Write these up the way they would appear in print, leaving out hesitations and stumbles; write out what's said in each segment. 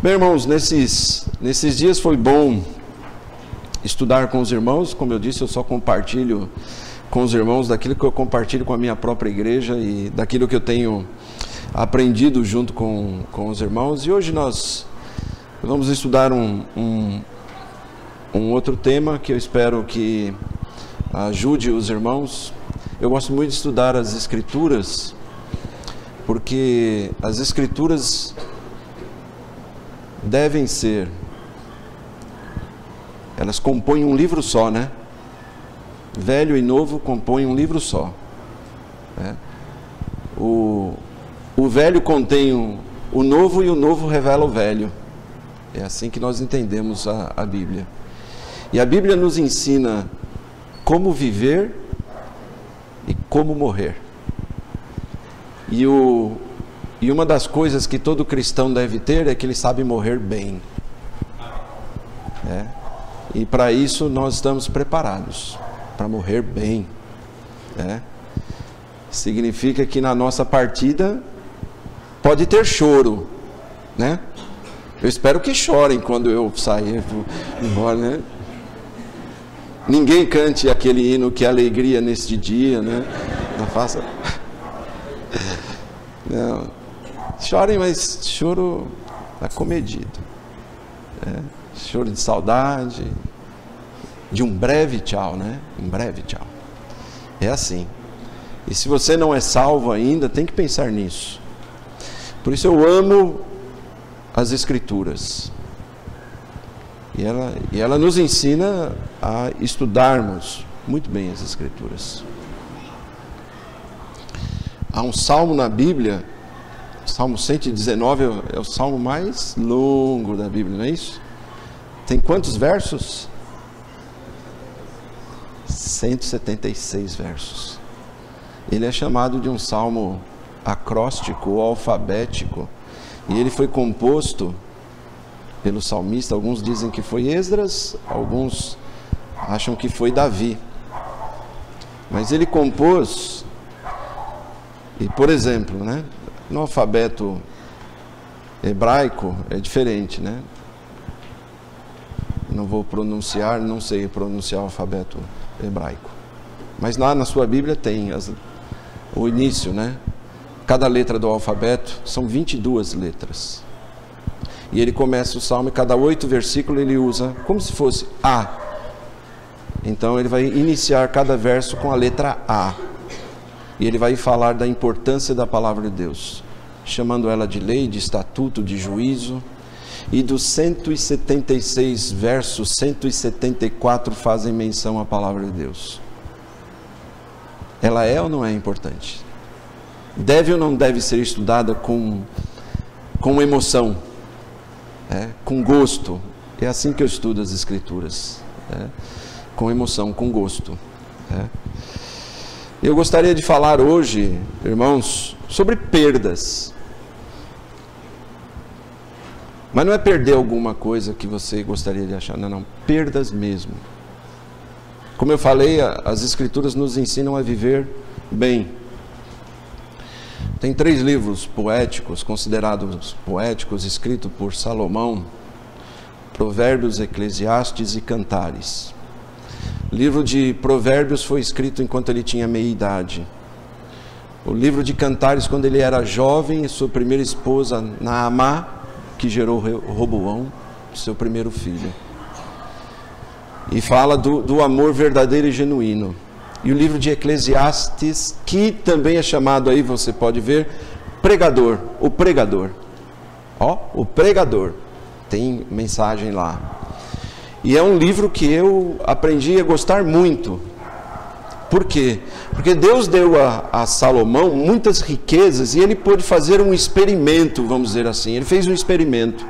Bem, irmãos, nesses dias foi bom estudar com os irmãos. Como eu disse, eu só compartilho com os irmãos daquilo que eu compartilho com a minha própria igreja e daquilo que eu tenho aprendido junto com os irmãos. E hoje nós vamos estudar um outro tema que eu espero que ajude os irmãos. Eu gosto muito de estudar as Escrituras, porque as Escrituras devem ser, elas compõem um livro só, né? Velho e novo compõem um livro só, né? O velho contém o novo e o novo revela o velho. É assim que nós entendemos a Bíblia. E a Bíblia nos ensina como viver e como morrer. E uma das coisas que todo cristão deve ter é que ele sabe morrer bem. E para isso nós estamos preparados, para morrer bem. Significa que na nossa partida pode ter choro, né? Eu espero que chorem quando eu sair embora, né? Ninguém cante aquele hino que é alegria neste dia, né? Não faça... Não. Chorem, mas choro acomedido. Choro de saudade, de um breve tchau, né? Um breve tchau. É assim. E se você não é salvo ainda, tem que pensar nisso. Por isso eu amo as Escrituras. E ela nos ensina a estudarmos muito bem as Escrituras. Há um salmo na Bíblia, Salmo 119 é o salmo mais longo da Bíblia, não é isso? Tem quantos versos? 176 versos. Ele é chamado de um salmo acróstico ou alfabético, e ele foi composto pelo salmista. Alguns dizem que foi Esdras, alguns acham que foi Davi, mas ele compôs. E, por exemplo, né, no alfabeto hebraico é diferente, né? Não vou pronunciar, não sei pronunciar o alfabeto hebraico, mas lá na sua Bíblia tem o início, né? Cada letra do alfabeto são 22 letras. E ele começa o salmo e cada 8 versículos ele usa como se fosse A. Então ele vai iniciar cada verso com a letra A. E ele vai falar da importância da palavra de Deus, chamando ela de lei, de estatuto, de juízo. E dos 176 versos, 174 fazem menção à palavra de Deus. Ela é ou não é importante? Deve ou não deve ser estudada com emoção, com gosto? É assim que eu estudo as Escrituras, com emoção, com gosto. Eu gostaria de falar hoje, irmãos, sobre perdas. Mas não é perder alguma coisa que você gostaria de achar, não, perdas mesmo. Como eu falei, as Escrituras nos ensinam a viver bem. Tem 3 livros poéticos, considerados poéticos, escritos por Salomão: Provérbios, Eclesiastes e Cantares. O livro de Provérbios foi escrito enquanto ele tinha meia-idade. O livro de Cantares, quando ele era jovem, e sua primeira esposa, Naamá, que gerou Roboão, seu primeiro filho. E fala do amor verdadeiro e genuíno. E o livro de Eclesiastes, que também é chamado aí, você pode ver, pregador, o pregador. O pregador. Tem mensagem lá. E é um livro que eu aprendi a gostar muito. Por quê? Porque Deus deu a Salomão muitas riquezas e ele pôde fazer um experimento, vamos dizer assim. Ele fez um experimento.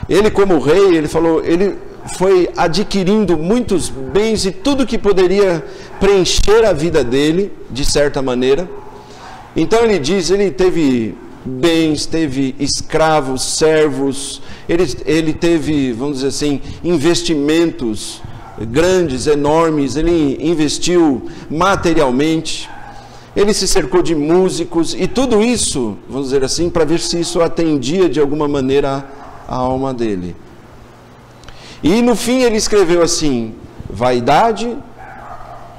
Ele, como rei, ele foi adquirindo muitos bens e tudo que poderia preencher a vida dele, de certa maneira. Então ele diz, ele teve bens, teve escravos, servos, ele teve, vamos dizer assim, investimentos grandes, enormes, ele investiu materialmente. ele se cercou de músicos, e tudo isso, vamos dizer assim, para ver se isso atendia de alguma maneira a alma dele. E no fim ele escreveu assim: vaidade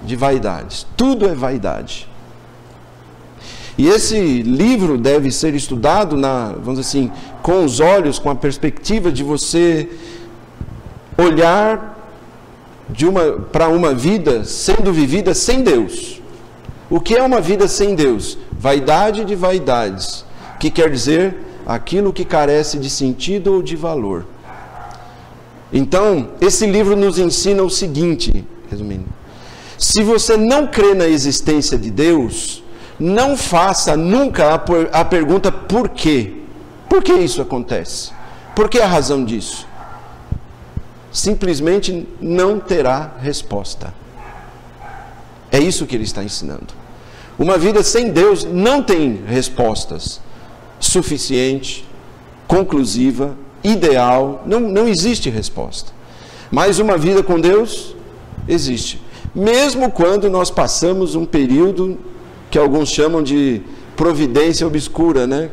de vaidades, tudo é vaidade. E esse livro deve ser estudado, vamos dizer assim, com os olhos, com a perspectiva de você olhar para uma vida sendo vivida sem Deus. O que é uma vida sem Deus? Vaidade de vaidades, que quer dizer aquilo que carece de sentido ou de valor. Então, esse livro nos ensina o seguinte, resumindo: se você não crê na existência de Deus, não faça nunca a pergunta por quê? Por que isso acontece? Por que a razão disso? Simplesmente não terá resposta. É isso que ele está ensinando. Uma vida sem Deus não tem respostas suficiente, conclusiva, ideal, não existe resposta. Mas uma vida com Deus existe. Mesmo quando nós passamos um período que alguns chamam de providência obscura, né?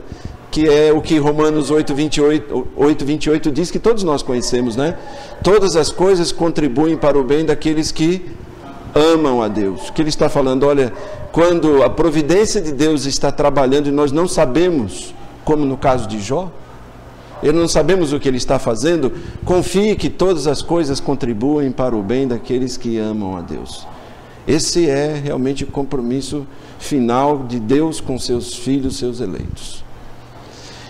Que é o que Romanos 8:28 diz, que todos nós conhecemos, né? Todas as coisas contribuem para o bem daqueles que amam a Deus. O que ele está falando? Olha, quando a providência de Deus está trabalhando e nós não sabemos, como no caso de Jó, não sabemos o que ele está fazendo, confie que todas as coisas contribuem para o bem daqueles que amam a Deus. Esse é realmente o compromisso final de Deus com seus filhos, seus eleitos.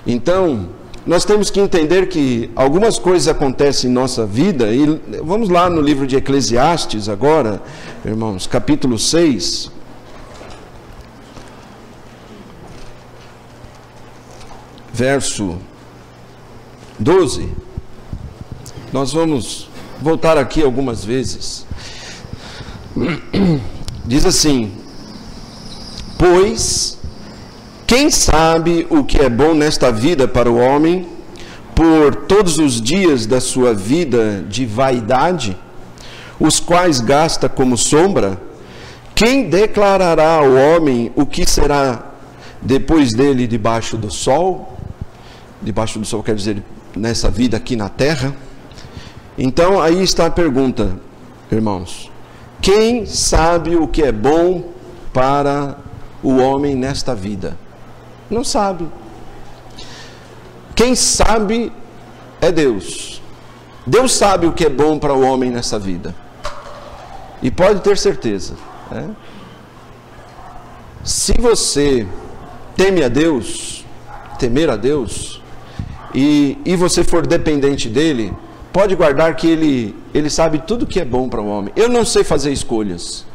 Então, nós temos que entender que algumas coisas acontecem em nossa vida, e vamos lá no livro de Eclesiastes agora, irmãos, capítulo 6. Verso 12. Nós vamos voltar aqui algumas vezes. Diz assim: pois quem sabe o que é bom nesta vida para o homem, por todos os dias da sua vida de vaidade, os quais gasta como sombra? Quem declarará ao homem o que será depois dele debaixo do sol? Debaixo do sol quer dizer nessa vida aqui na terra. Então aí está a pergunta, irmãos: quem sabe o que é bom para o homem nesta vida? Não sabe. Quem sabe é Deus. Deus sabe o que é bom para o homem nessa vida. E pode ter certeza, né? Se você teme a Deus, temer a Deus, e você for dependente dele, pode guardar que ele sabe tudo que é bom para o homem. Eu não sei fazer escolhas.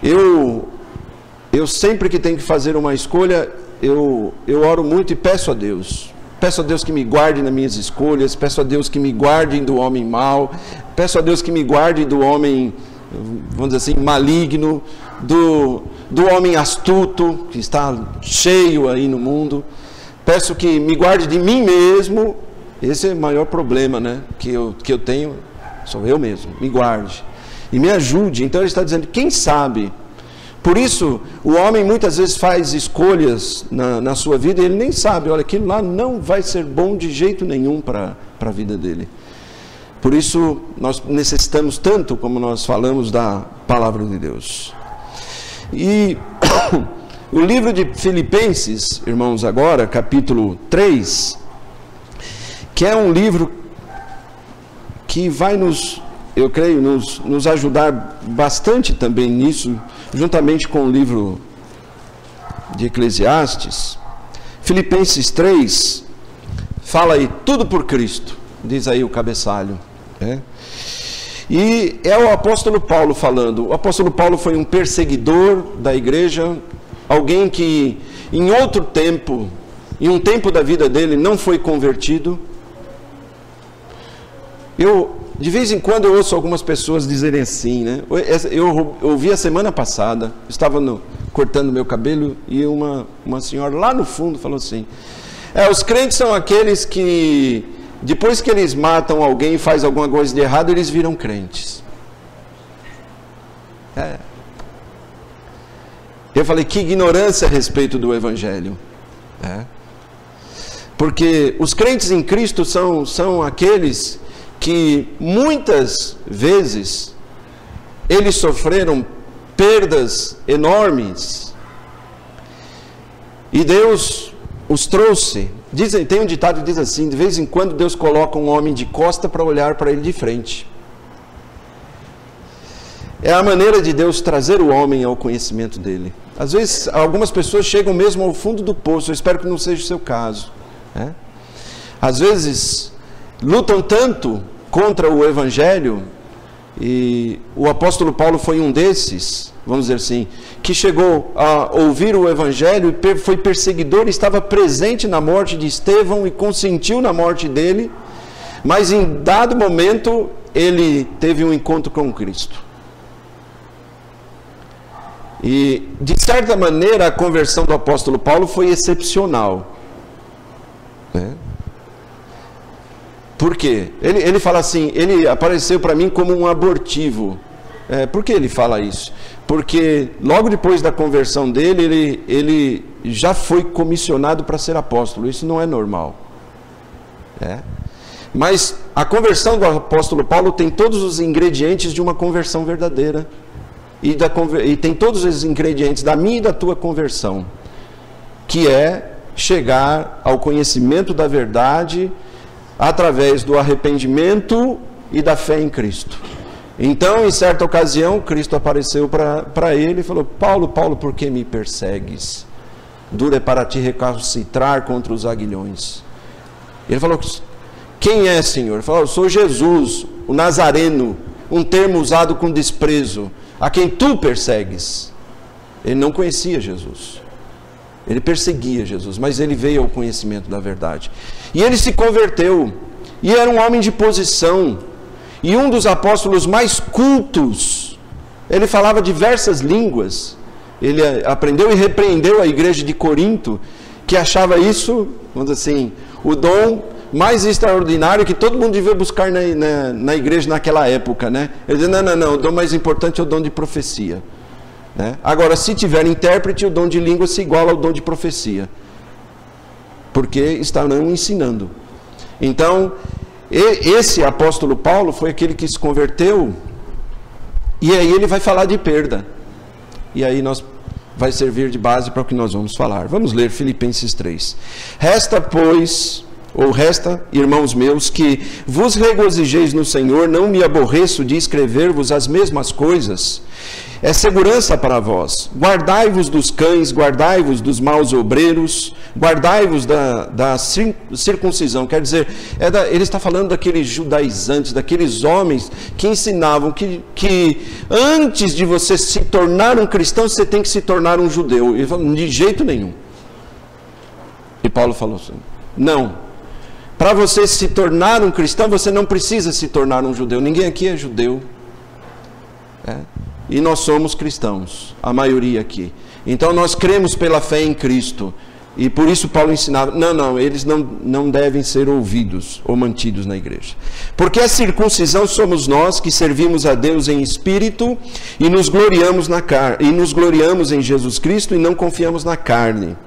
Eu sempre que tenho que fazer uma escolha, eu oro muito e peço a Deus. Peço a Deus que me guarde nas minhas escolhas, peço a Deus que me guarde do homem mau, peço a Deus que me guarde do homem, vamos dizer assim, maligno, do homem astuto, que está cheio aí no mundo. Peço que me guarde de mim mesmo. Esse é o maior problema, né, que eu tenho, sou eu mesmo. Me guarde e me ajude. Então ele está dizendo, quem sabe? Por isso, o homem muitas vezes faz escolhas na sua vida e ele nem sabe, olha, aquilo lá não vai ser bom de jeito nenhum para a vida dele. Por isso, nós necessitamos tanto, como nós falamos, da palavra de Deus. E o livro de Filipenses, irmãos, agora, capítulo 3, que é um livro que vai eu creio, nos ajudar bastante também nisso, juntamente com o livro de Eclesiastes. Filipenses 3 fala aí, tudo por Cristo, diz aí o cabeçalho, né? E é o apóstolo Paulo falando. O apóstolo Paulo foi um perseguidor da igreja, alguém que em outro tempo, em um tempo da vida dele, não foi convertido. De vez em quando eu ouço algumas pessoas dizerem assim, né? Eu ouvi a semana passada, estava cortando meu cabelo e uma senhora lá no fundo falou assim: os crentes são aqueles que depois que eles matam alguém e faz alguma coisa de errado, eles viram crentes. Eu falei, que ignorância a respeito do Evangelho. Porque os crentes em Cristo são aqueles que muitas vezes eles sofreram perdas enormes e Deus os trouxe. Tem um ditado que diz assim: de vez em quando Deus coloca um homem de costa para olhar para ele de frente. É a maneira de Deus trazer o homem ao conhecimento dele. Às vezes algumas pessoas chegam mesmo ao fundo do poço. Eu espero que não seja o seu caso, né? Às vezes lutam tanto contra o Evangelho, e o apóstolo Paulo foi um desses, vamos dizer assim, que chegou a ouvir o Evangelho e foi perseguidor, estava presente na morte de Estevão e consentiu na morte dele, mas em dado momento ele teve um encontro com Cristo. E de certa maneira a conversão do apóstolo Paulo foi excepcional, né? Por quê? Ele fala assim, ele apareceu para mim como um abortivo. Por que ele fala isso? Porque logo depois da conversão dele, ele já foi comissionado para ser apóstolo. Isso não é normal. Mas a conversão do apóstolo Paulo tem todos os ingredientes de uma conversão verdadeira. E tem todos os ingredientes da minha e da tua conversão, que é chegar ao conhecimento da verdade através do arrependimento e da fé em Cristo. Então, em certa ocasião, Cristo apareceu para ele e falou: Paulo, Paulo, por que me persegues? Duro é para ti recalcitrar contra os aguilhões. Ele falou: quem é, Senhor? Ele falou: eu sou Jesus, o Nazareno, um termo usado com desprezo, a quem tu persegues. Ele não conhecia Jesus. Ele perseguia Jesus, mas ele veio ao conhecimento da verdade. E ele se converteu, e era um homem de posição, e um dos apóstolos mais cultos. Ele falava diversas línguas. Ele aprendeu e repreendeu a igreja de Corinto, que achava isso, vamos dizer assim, o dom mais extraordinário que todo mundo devia buscar na igreja naquela época, né? Ele dizia, não, o dom mais importante é o dom de profecia. Agora, se tiver intérprete, o dom de língua se iguala ao dom de profecia, porque estarão ensinando. Então, esse apóstolo Paulo foi aquele que se converteu, e aí ele vai falar de perda, e aí vai servir de base para o que nós vamos falar. Vamos ler Filipenses 3. Resta, irmãos meus, que vos regozijeis no Senhor. Não me aborreço de escrever-vos as mesmas coisas. É segurança para vós. Guardai-vos dos cães, guardai-vos dos maus obreiros, guardai-vos da circuncisão. Quer dizer, ele está falando daqueles judaizantes, daqueles homens que ensinavam que antes de você se tornar um cristão, você tem que se tornar um judeu. Ele falou, de jeito nenhum. E Paulo falou assim, não. Para você se tornar um cristão, você não precisa se tornar um judeu. Ninguém aqui é judeu. E nós somos cristãos, a maioria aqui. Então nós cremos pela fé em Cristo. E por isso Paulo ensinava, eles não devem ser ouvidos ou mantidos na igreja. Porque a circuncisão somos nós que servimos a Deus em espírito e nos gloriamos em Jesus Cristo e não confiamos na carne.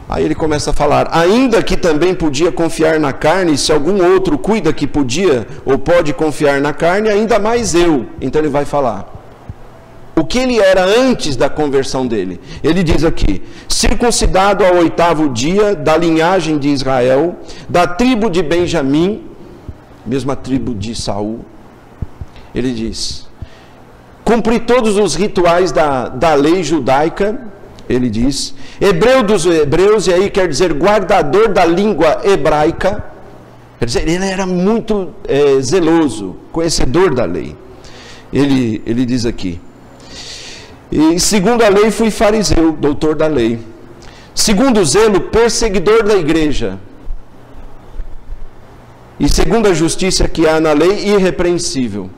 Aí ele começa a falar, ainda que também podia confiar na carne, se algum outro cuida que podia ou pode confiar na carne, ainda mais eu. Então ele vai falar o que ele era antes da conversão dele. Ele diz aqui, circuncidado ao 8º dia, da linhagem de Israel, da tribo de Benjamim, mesma tribo de Saul. Ele diz, cumpri todos os rituais da lei judaica. Ele diz, hebreu dos hebreus, e aí quer dizer guardador da língua hebraica. Quer dizer, ele era muito zeloso, conhecedor da lei. Ele diz aqui, e segundo a lei fui fariseu, doutor da lei. Segundo o zelo, perseguidor da igreja. E segundo a justiça que há na lei, irrepreensível.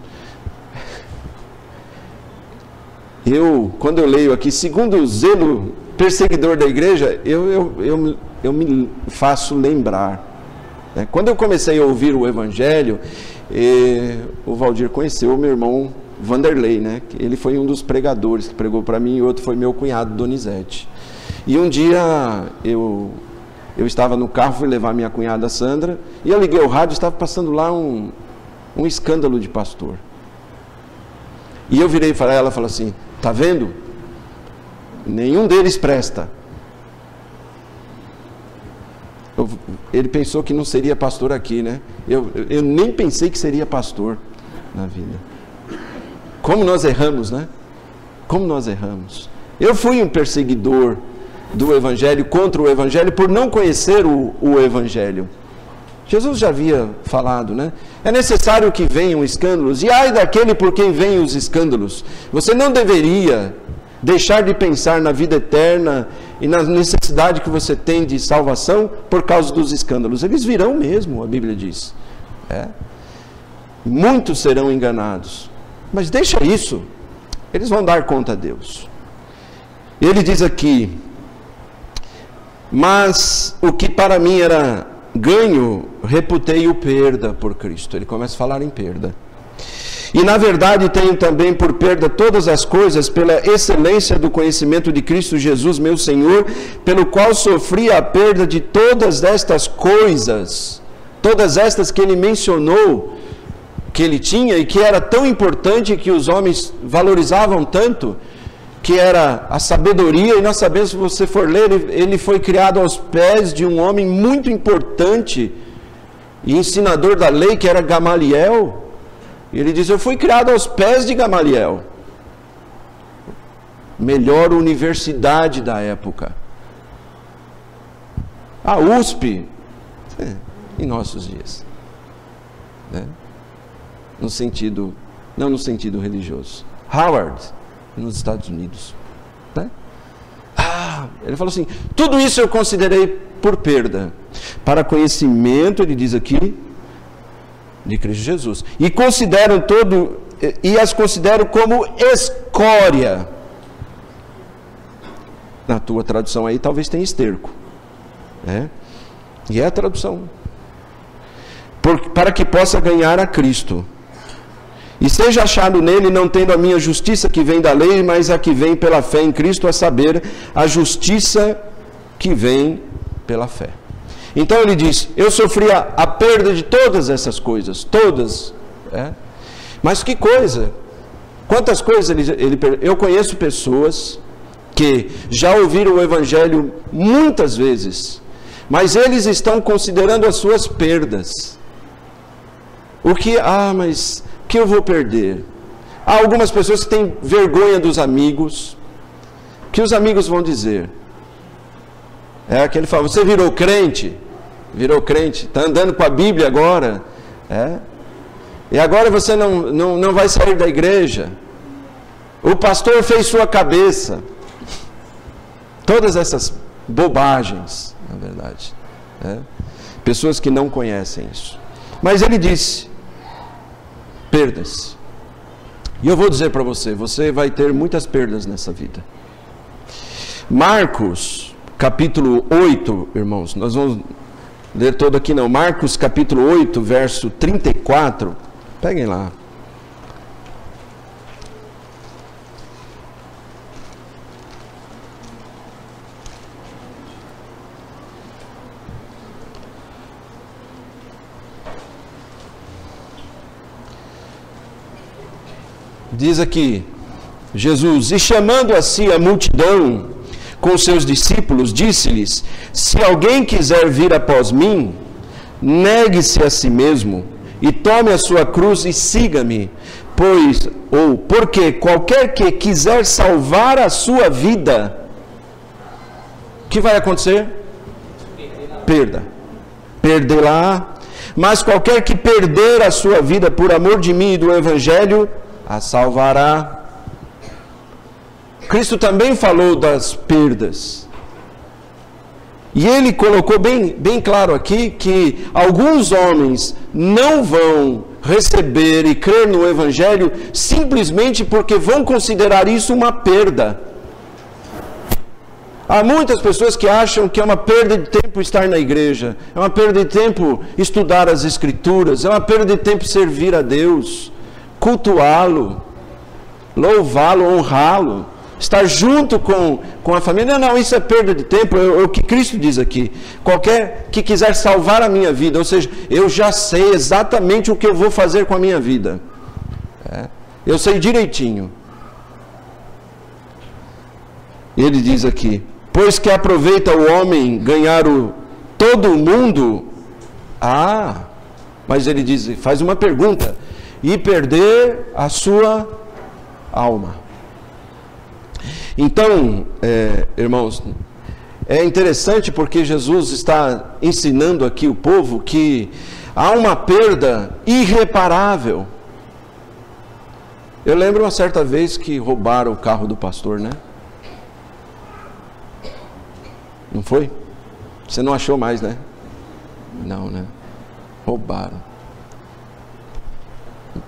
Quando eu leio aqui, segundo o zelo, perseguidor da igreja, eu me faço lembrar. Quando eu comecei a ouvir o Evangelho, o Valdir conheceu o meu irmão Vanderlei, né? Ele foi um dos pregadores que pregou para mim, e outro foi meu cunhado, Donizete. E um dia eu estava no carro, fui levar minha cunhada Sandra, e eu liguei o rádio, estava passando lá um escândalo de pastor. E eu virei para ela e falei assim, tá vendo? Nenhum deles presta. Ele pensou que não seria pastor aqui, né? Eu nem pensei que seria pastor na vida. Como nós erramos, né? Como nós erramos. Eu fui um perseguidor do Evangelho, contra o Evangelho, por não conhecer o Evangelho. Jesus já havia falado, né? É necessário que venham escândalos, e ai daquele por quem vêm os escândalos. Você não deveria deixar de pensar na vida eterna e na necessidade que você tem de salvação por causa dos escândalos. Eles virão mesmo, a Bíblia diz. Muitos serão enganados. Mas deixa isso, eles vão dar conta a Deus. Ele diz aqui, mas o que para mim era ganho, reputei-o perda por Cristo. Ele começa a falar em perda. E na verdade tenho também por perda todas as coisas pela excelência do conhecimento de Cristo Jesus, meu Senhor, pelo qual sofri a perda de todas estas coisas, todas estas que ele mencionou, que ele tinha e que era tão importante, que os homens valorizavam tanto, que era a sabedoria. E nós sabemos, se você for ler, ele foi criado aos pés de um homem muito importante e ensinador da lei, que era Gamaliel. E ele diz, eu fui criado aos pés de Gamaliel, melhor universidade da época. A USP, em nossos dias, né? No sentido, não no sentido religioso. Howard, nos Estados Unidos, né? Ele falou assim, tudo isso eu considerei por perda, para conhecimento, ele diz aqui, de Cristo Jesus, e as considero como escória. Na tua tradução aí talvez tenha esterco, né? E é a tradução, para que possa ganhar a Cristo, e seja achado nele, não tendo a minha justiça que vem da lei, mas a que vem pela fé em Cristo, a saber, a justiça que vem pela fé. Então ele diz, eu sofri a perda de todas essas coisas, todas. Mas que coisa, quantas coisas eu conheço pessoas que já ouviram o Evangelho muitas vezes, mas eles estão considerando as suas perdas. Mas que eu vou perder? Há algumas pessoas que têm vergonha dos amigos, que os amigos vão dizer. Que ele fala, você virou crente, está andando com a Bíblia agora, e agora você não vai sair da igreja, o pastor fez sua cabeça. Todas essas bobagens, na verdade, pessoas que não conhecem isso. Mas ele disse, perdas, e eu vou dizer para você, você vai ter muitas perdas nessa vida. Marcos capítulo 8, irmãos, nós vamos ler todo aqui não, Marcos capítulo 8, verso 34, peguem lá. Diz aqui, Jesus, e chamando a si a multidão com seus discípulos, disse-lhes, se alguém quiser vir após mim, negue-se a si mesmo, e tome a sua cruz e siga-me, porque qualquer que quiser salvar a sua vida, o que vai acontecer? Perderá, mas qualquer que perder a sua vida por amor de mim e do Evangelho, a salvará. Cristo também falou das perdas. E ele colocou bem claro aqui que alguns homens não vão receber e crer no Evangelho simplesmente porque vão considerar isso uma perda. Há muitas pessoas que acham que é uma perda de tempo estar na igreja, é uma perda de tempo estudar as Escrituras, é uma perda de tempo servir a Deus, cultuá-lo. louvá-lo, honrá-lo, estar junto com a família. Não, isso é perda de tempo. É o que Cristo diz aqui. Qualquer que quiser salvar a minha vida, ou seja, eu já sei exatamente o que eu vou fazer com a minha vida. Eu sei direitinho. Ele diz aqui: pois que aproveita o homem ganhar todo o mundo. Mas ele diz, faz uma pergunta: e perder a sua alma. Então, irmãos, é interessante porque Jesus está ensinando aqui o povo que há uma perda irreparável. Eu lembro uma certa vez que roubaram o carro do pastor, né? Não foi? Você não achou mais, né? Não, né? Roubaram.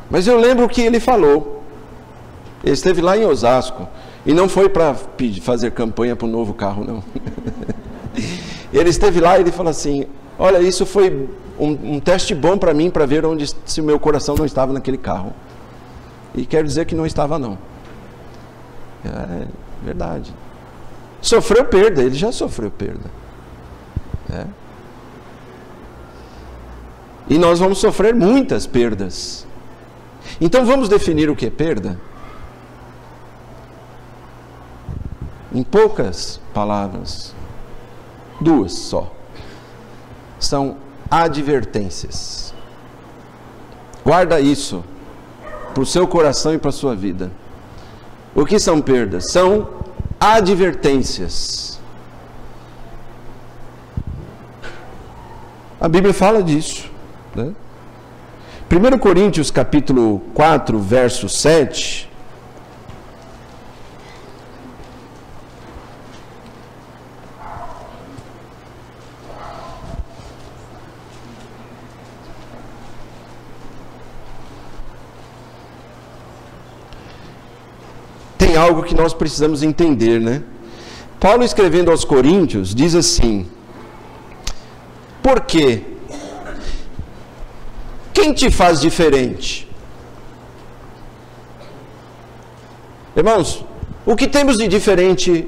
Mas eu lembro que ele falou. Ele esteve lá em Osasco. E não foi para fazer campanha para um novo carro, não. Ele esteve lá e ele falou assim: olha, isso foi um teste bom para mim, para ver se o meu coração não estava naquele carro. E quero dizer que não estava, não. É verdade. Sofreu perda, ele já sofreu perda. E nós vamos sofrer muitas perdas. Então vamos definir o que é perda? Em poucas palavras, 2 só. São advertências. Guarda isso para o seu coração e para a sua vida. O que são perdas? São advertências. A Bíblia fala disso, né? 1 Coríntios capítulo 4, verso 7. Tem algo que nós precisamos entender, né? Paulo, escrevendo aos Coríntios, diz assim: por quê? Quem te faz diferente? Irmãos, o que temos de diferente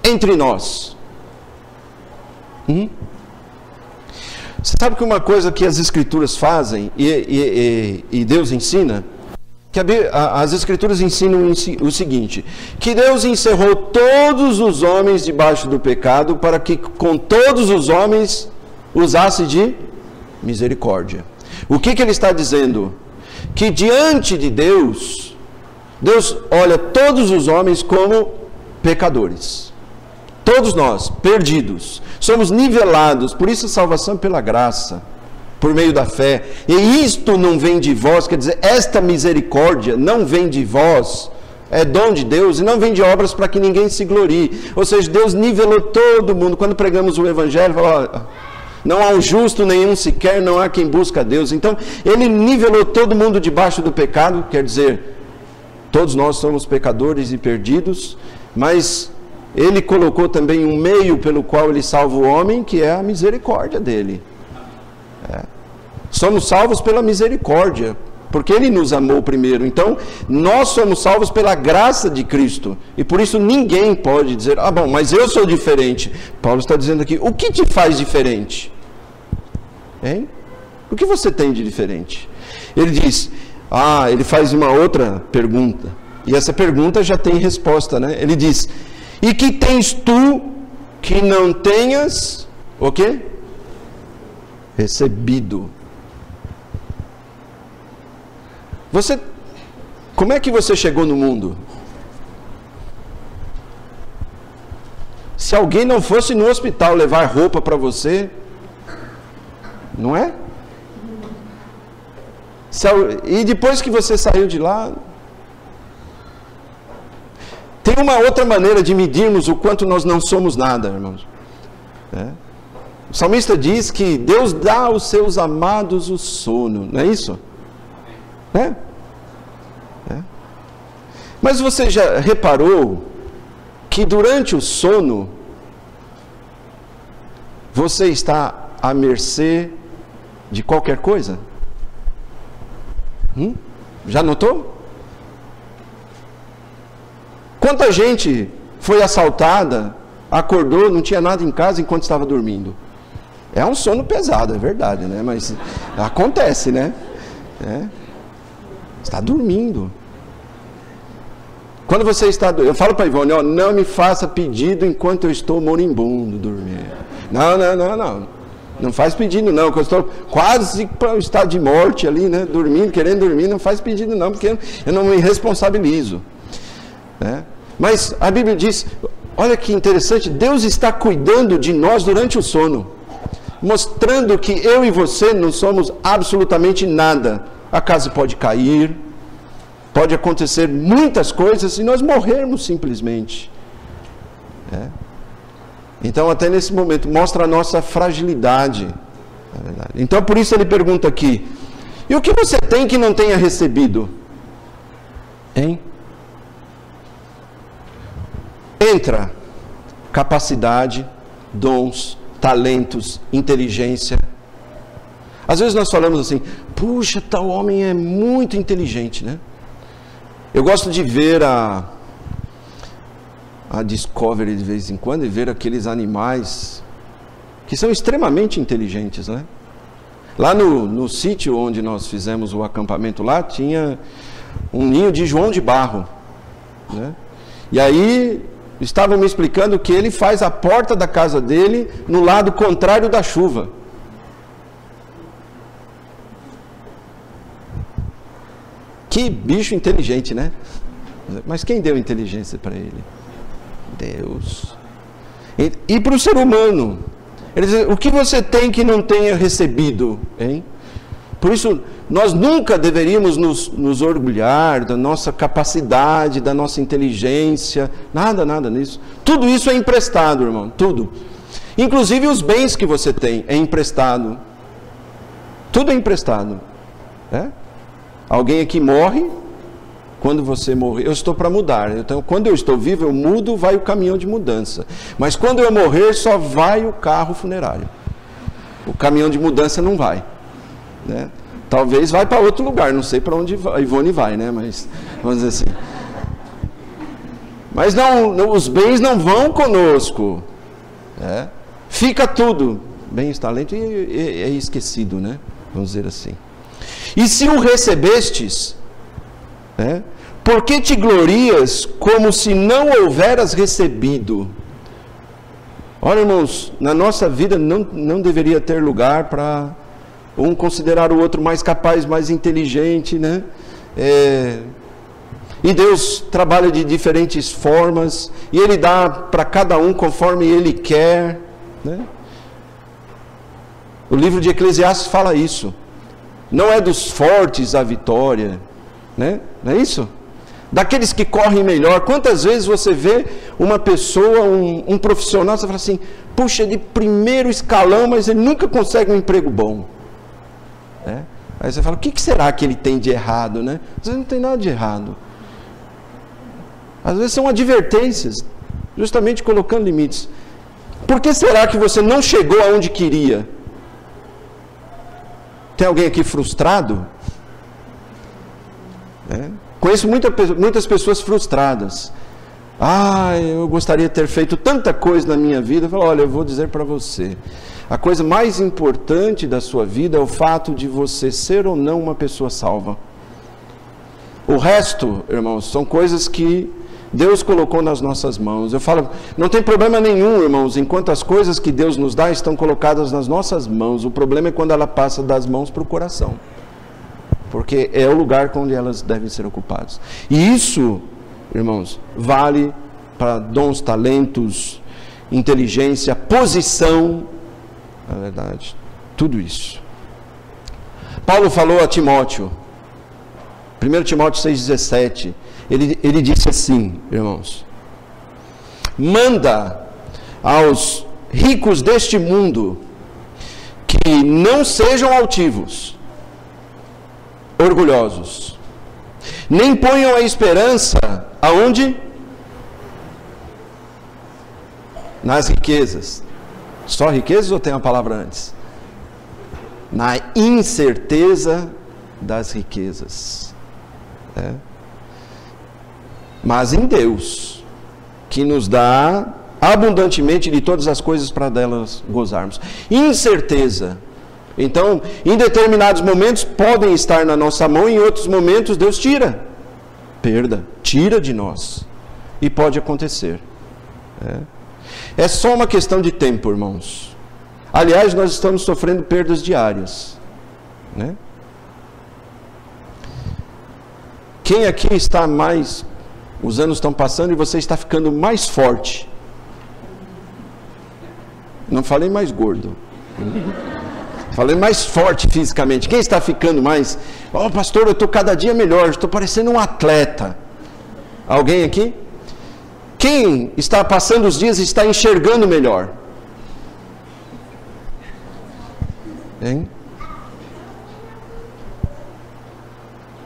entre nós? Você sabe que uma coisa que as Escrituras fazem e Deus ensina, que as Escrituras ensinam o seguinte: que Deus encerrou todos os homens debaixo do pecado, para que com todos os homens usasse de misericórdia. O que ele está dizendo? Que diante de Deus, Deus olha todos os homens como pecadores. Todos nós, perdidos, somos nivelados. Por isso a salvação é pela graça, por meio da fé. E isto não vem de vós, quer dizer, esta misericórdia não vem de vós, é dom de Deus, e não vem de obras para que ninguém se glorie. Ou seja, Deus nivelou todo mundo. Quando pregamos o Evangelho, fala: não há um justo nenhum sequer, não há quem busca a Deus. Então, Ele nivelou todo mundo debaixo do pecado, quer dizer, todos nós somos pecadores e perdidos, mas Ele colocou também um meio pelo qual Ele salva o homem, que é a misericórdia dEle. Somos salvos pela misericórdia, porque Ele nos amou primeiro. Então, nós somos salvos pela graça de Cristo. E por isso ninguém pode dizer: bom, mas eu sou diferente. Paulo está dizendo aqui: o que te faz diferente? Hein? O que você tem de diferente? Ele diz, ele faz uma outra pergunta. E essa pergunta já tem resposta, né? Ele diz: e que tens tu que não tenhas o quê? Recebido. Como é que você chegou no mundo? Se alguém não fosse no hospital levar roupa para você, não é? E depois que você saiu de lá, tem uma outra maneira de medirmos o quanto nós não somos nada, irmãos. O salmista diz que Deus dá aos seus amados o sono, não é isso? Mas você já reparou que durante o sono você está à mercê de qualquer coisa? Já notou? Quanta gente foi assaltada, acordou, não tinha nada em casa enquanto estava dormindo. É um sono pesado, é verdade, né? Mas acontece, né? Está dormindo. Quando você está... Eu falo para a Ivone, ó, não me faça pedido enquanto eu estou moribundo dormir. Não. Não faz pedido não, porque eu estou quase para o estado de morte ali, né? Dormindo, querendo dormir, não faz pedido não, porque eu não me responsabilizo. Né? Mas a Bíblia diz, olha que interessante, Deus está cuidando de nós durante o sono, mostrando que eu e você não somos absolutamente nada. A casa pode cair, pode acontecer muitas coisas e nós morrermos simplesmente. Então, até nesse momento, mostra a nossa fragilidade. Então, por isso ele pergunta aqui, e o que você tem que não tenha recebido? Hein? Entra capacidade, dons, talentos, inteligência. Às vezes nós falamos assim, puxa, tal homem é muito inteligente, né? Eu gosto de ver a Discovery de vez em quando e ver aqueles animais que são extremamente inteligentes, né? Lá no sítio onde nós fizemos o acampamento lá, tinha um ninho de João de Barro, né? E aí estavam me explicando que ele faz a porta da casa dele no lado contrário da chuva. Que bicho inteligente, né? Mas quem deu inteligência para ele? Deus. E para o ser humano, ele diz, o que você tem que não tenha recebido, hein? Por isso, nós nunca deveríamos nos orgulhar da nossa capacidade, da nossa inteligência, nada nisso. Tudo isso é emprestado, irmão, tudo. Inclusive os bens que você tem é emprestado. Tudo é emprestado. Alguém aqui morre, quando você morrer, eu estou para mudar. Então, quando eu estou vivo, eu mudo, vai o caminhão de mudança. Mas quando eu morrer, só vai o carro funerário. O caminhão de mudança não vai. Né? Talvez vai para outro lugar, não sei para onde a Ivone vai, né? Mas vamos dizer assim. Mas não, os bens não vão conosco. Fica tudo, bens, talento, e é esquecido, né? Vamos dizer assim. E se o recebestes, por que te glorias como se não houveras recebido? Olha, irmãos, na nossa vida não deveria ter lugar para um considerar o outro mais capaz, mais inteligente, né? E Deus trabalha de diferentes formas, e Ele dá para cada um conforme Ele quer, né? O livro de Eclesiastes fala isso. Não é dos fortes a vitória, né? Não é isso? Daqueles que correm melhor. Quantas vezes você vê uma pessoa, um profissional, você fala assim, puxa, de primeiro escalão, mas ele nunca consegue um emprego bom. Aí você fala, o que será que ele tem de errado, né? Às vezes não tem nada de errado. Às vezes são advertências, justamente colocando limites. Por que será que você não chegou aonde queria? Tem alguém aqui frustrado? Conheço muitas pessoas frustradas. Eu gostaria de ter feito tanta coisa na minha vida. Eu falo, olha, eu vou dizer para você. A coisa mais importante da sua vida é o fato de você ser ou não uma pessoa salva. O resto, irmãos, são coisas que Deus colocou nas nossas mãos. Eu falo, não tem problema nenhum, irmãos, enquanto as coisas que Deus nos dá estão colocadas nas nossas mãos. O problema é quando ela passa das mãos para o coração. Porque é o lugar onde elas devem ser ocupadas. E isso, irmãos, vale para dons, talentos, inteligência, posição, na verdade, tudo isso. Paulo falou a Timóteo, 1 Timóteo 6,17, ele disse assim, irmãos, manda aos ricos deste mundo que não sejam altivos, orgulhosos, nem ponham a esperança aonde? Nas riquezas. Só riquezas ou tem uma palavra antes? Na incerteza das riquezas. mas em Deus, que nos dá abundantemente de todas as coisas para delas gozarmos. Incerteza. Então, em determinados momentos podem estar na nossa mão, em outros momentos Deus tira. Perda, tira de nós. E pode acontecer. É só uma questão de tempo, irmãos. Aliás, nós estamos sofrendo perdas diárias, né? Quem aqui está mais... Os anos estão passando e você está ficando mais forte. Não falei mais gordo. Falei mais forte fisicamente. Quem está ficando mais... Oh, pastor, eu estou cada dia melhor. Estou parecendo um atleta. Alguém aqui? Quem está passando os dias e está enxergando melhor? Hein?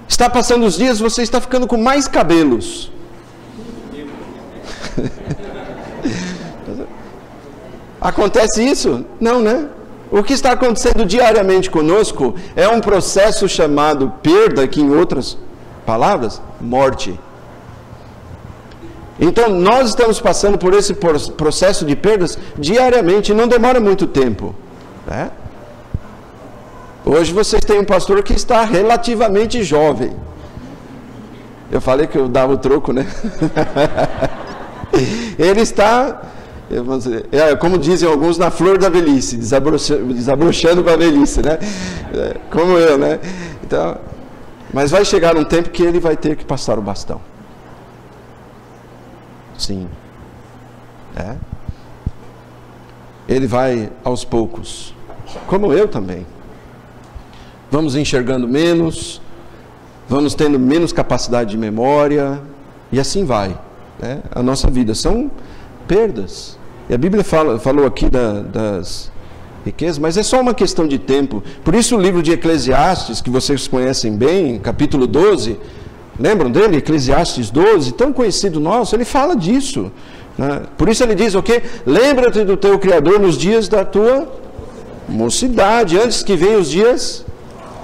Está passando os dias, você está ficando com mais cabelos. Acontece isso? Não, né? O que está acontecendo diariamente conosco é um processo chamado perda, que em outras palavras, morte. Então, nós estamos passando por esse processo de perdas diariamente, não demora muito tempo, né? Hoje vocês têm um pastor que está relativamente jovem. Eu falei que eu dava o troco, né? Ele está, como dizem alguns, na flor da velhice, desabrochando com a velhice, né? Como eu, né? Então, mas vai chegar um tempo que ele vai ter que passar o bastão. Sim. Ele vai aos poucos, como eu também. Vamos enxergando menos, vamos tendo menos capacidade de memória, e assim vai, né? A nossa vida são perdas. E a Bíblia falou aqui das riquezas, mas é só uma questão de tempo. Por isso o livro de Eclesiastes, que vocês conhecem bem, capítulo 12, lembram dele? Eclesiastes 12, tão conhecido nosso, ele fala disso, né? Por isso ele diz o quê? Lembra-te do teu Criador nos dias da tua mocidade, antes que venham os dias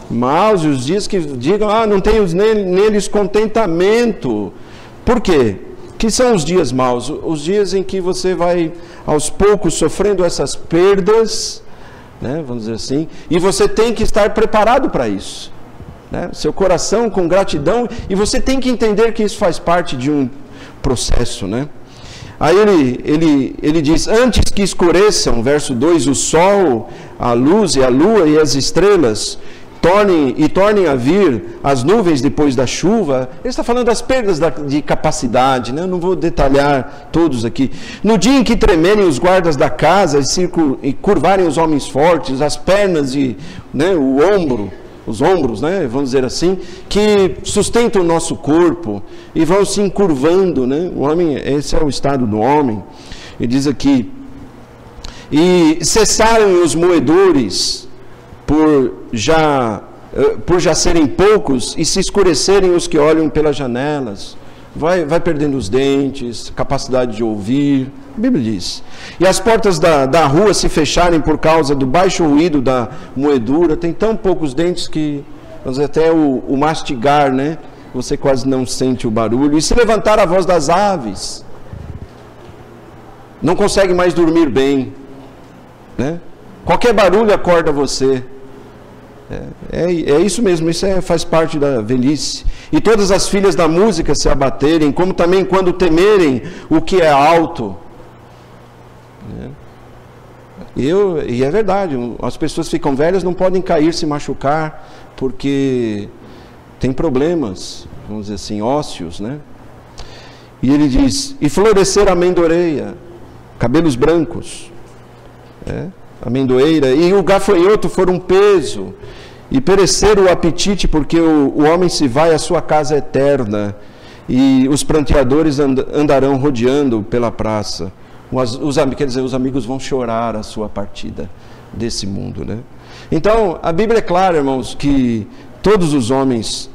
maus, e os dias que digam, não tenho neles contentamento. Por quê? Que são os dias maus? Os dias em que você vai aos poucos sofrendo essas perdas, né, vamos dizer assim, e você tem que estar preparado para isso, né? Seu coração com gratidão, e você tem que entender que isso faz parte de um processo, né? Aí ele diz, antes que escureçam, verso 2, o sol, a luz e a lua e as estrelas, tornem a vir as nuvens depois da chuva. Ele está falando das perdas de capacidade, né? Eu não vou detalhar todos aqui. No dia em que tremerem os guardas da casa e curvarem os homens fortes, as pernas e, né, os ombros, né, vamos dizer assim, que sustentam o nosso corpo e vão se encurvando, né? O homem, esse é o estado do homem. Ele diz aqui, e cessarem os moedores por já serem poucos, e se escurecerem os que olham pelas janelas, vai perdendo os dentes, capacidade de ouvir. A Bíblia diz, e as portas da rua se fecharem por causa do baixo ruído da moedura. Tem tão poucos dentes que, vamos dizer, até o mastigar, né, você quase não sente o barulho. E se levantar a voz das aves, não consegue mais dormir bem, né? Qualquer barulho acorda você. É isso mesmo, isso faz parte da velhice. E todas as filhas da música se abaterem, como também quando temerem o que é alto. E é verdade, as pessoas ficam velhas, não podem cair, se machucar, porque tem problemas, vamos dizer assim, ósseos, né? E ele diz, e florescer a amendoeira, cabelos brancos, amendoeira, e o gafanhoto for um peso, e perecer o apetite, porque o homem se vai à sua casa eterna, e os pranteadores andarão rodeando pela praça. Quer dizer, os amigos vão chorar a sua partida desse mundo, né? Então, a Bíblia é clara, irmãos, que todos os homens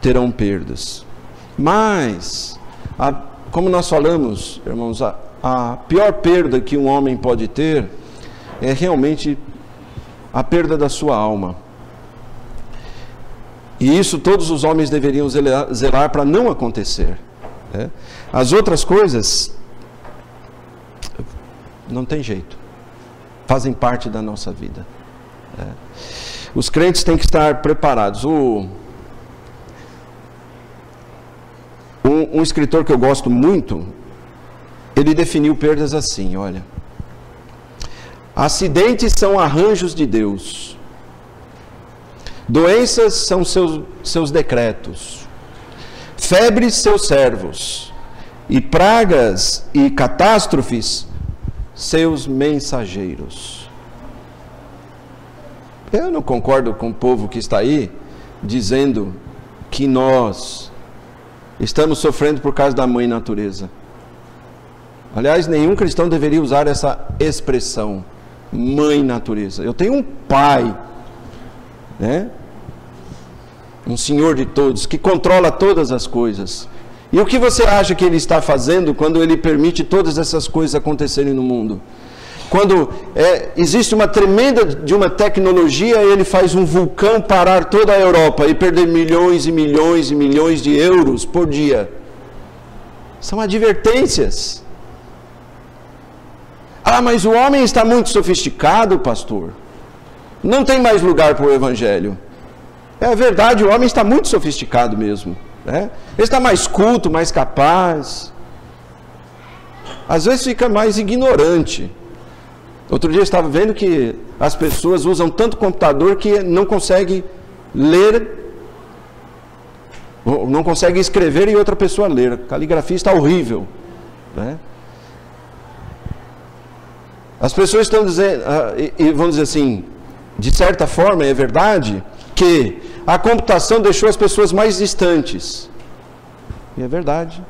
terão perdas. Mas, como nós falamos, irmãos, a pior perda que um homem pode ter é realmente a perda da sua alma. E isso todos os homens deveriam zelar para não acontecer, As outras coisas não tem jeito, fazem parte da nossa vida. Os crentes têm que estar preparados. Um escritor que eu gosto muito, ele definiu perdas assim, olha: acidentes são arranjos de Deus, doenças são seus decretos, febres seus servos, e pragas e catástrofes seus mensageiros. Eu não concordo com o povo que está aí dizendo que nós estamos sofrendo por causa da mãe natureza. Aliás, nenhum cristão deveria usar essa expressão, mãe natureza. Eu tenho um pai, né? Um Senhor de todos, que controla todas as coisas. E o que você acha que ele está fazendo quando ele permite todas essas coisas acontecerem no mundo? Quando existe uma tremenda de uma tecnologia, ele faz um vulcão parar toda a Europa e perder milhões e milhões e milhões de euros por dia. São advertências. Ah, mas o homem está muito sofisticado, pastor. Não tem mais lugar para o evangelho. É verdade, o homem está muito sofisticado mesmo, né? Ele está mais culto, mais capaz. Às vezes fica mais ignorante. Outro dia eu estava vendo que as pessoas usam tanto computador que não consegue ler, não consegue escrever e outra pessoa ler. A caligrafia está horrível, né? As pessoas estão dizendo, e vamos dizer assim, de certa forma é verdade, que a computação deixou as pessoas mais distantes. E é verdade.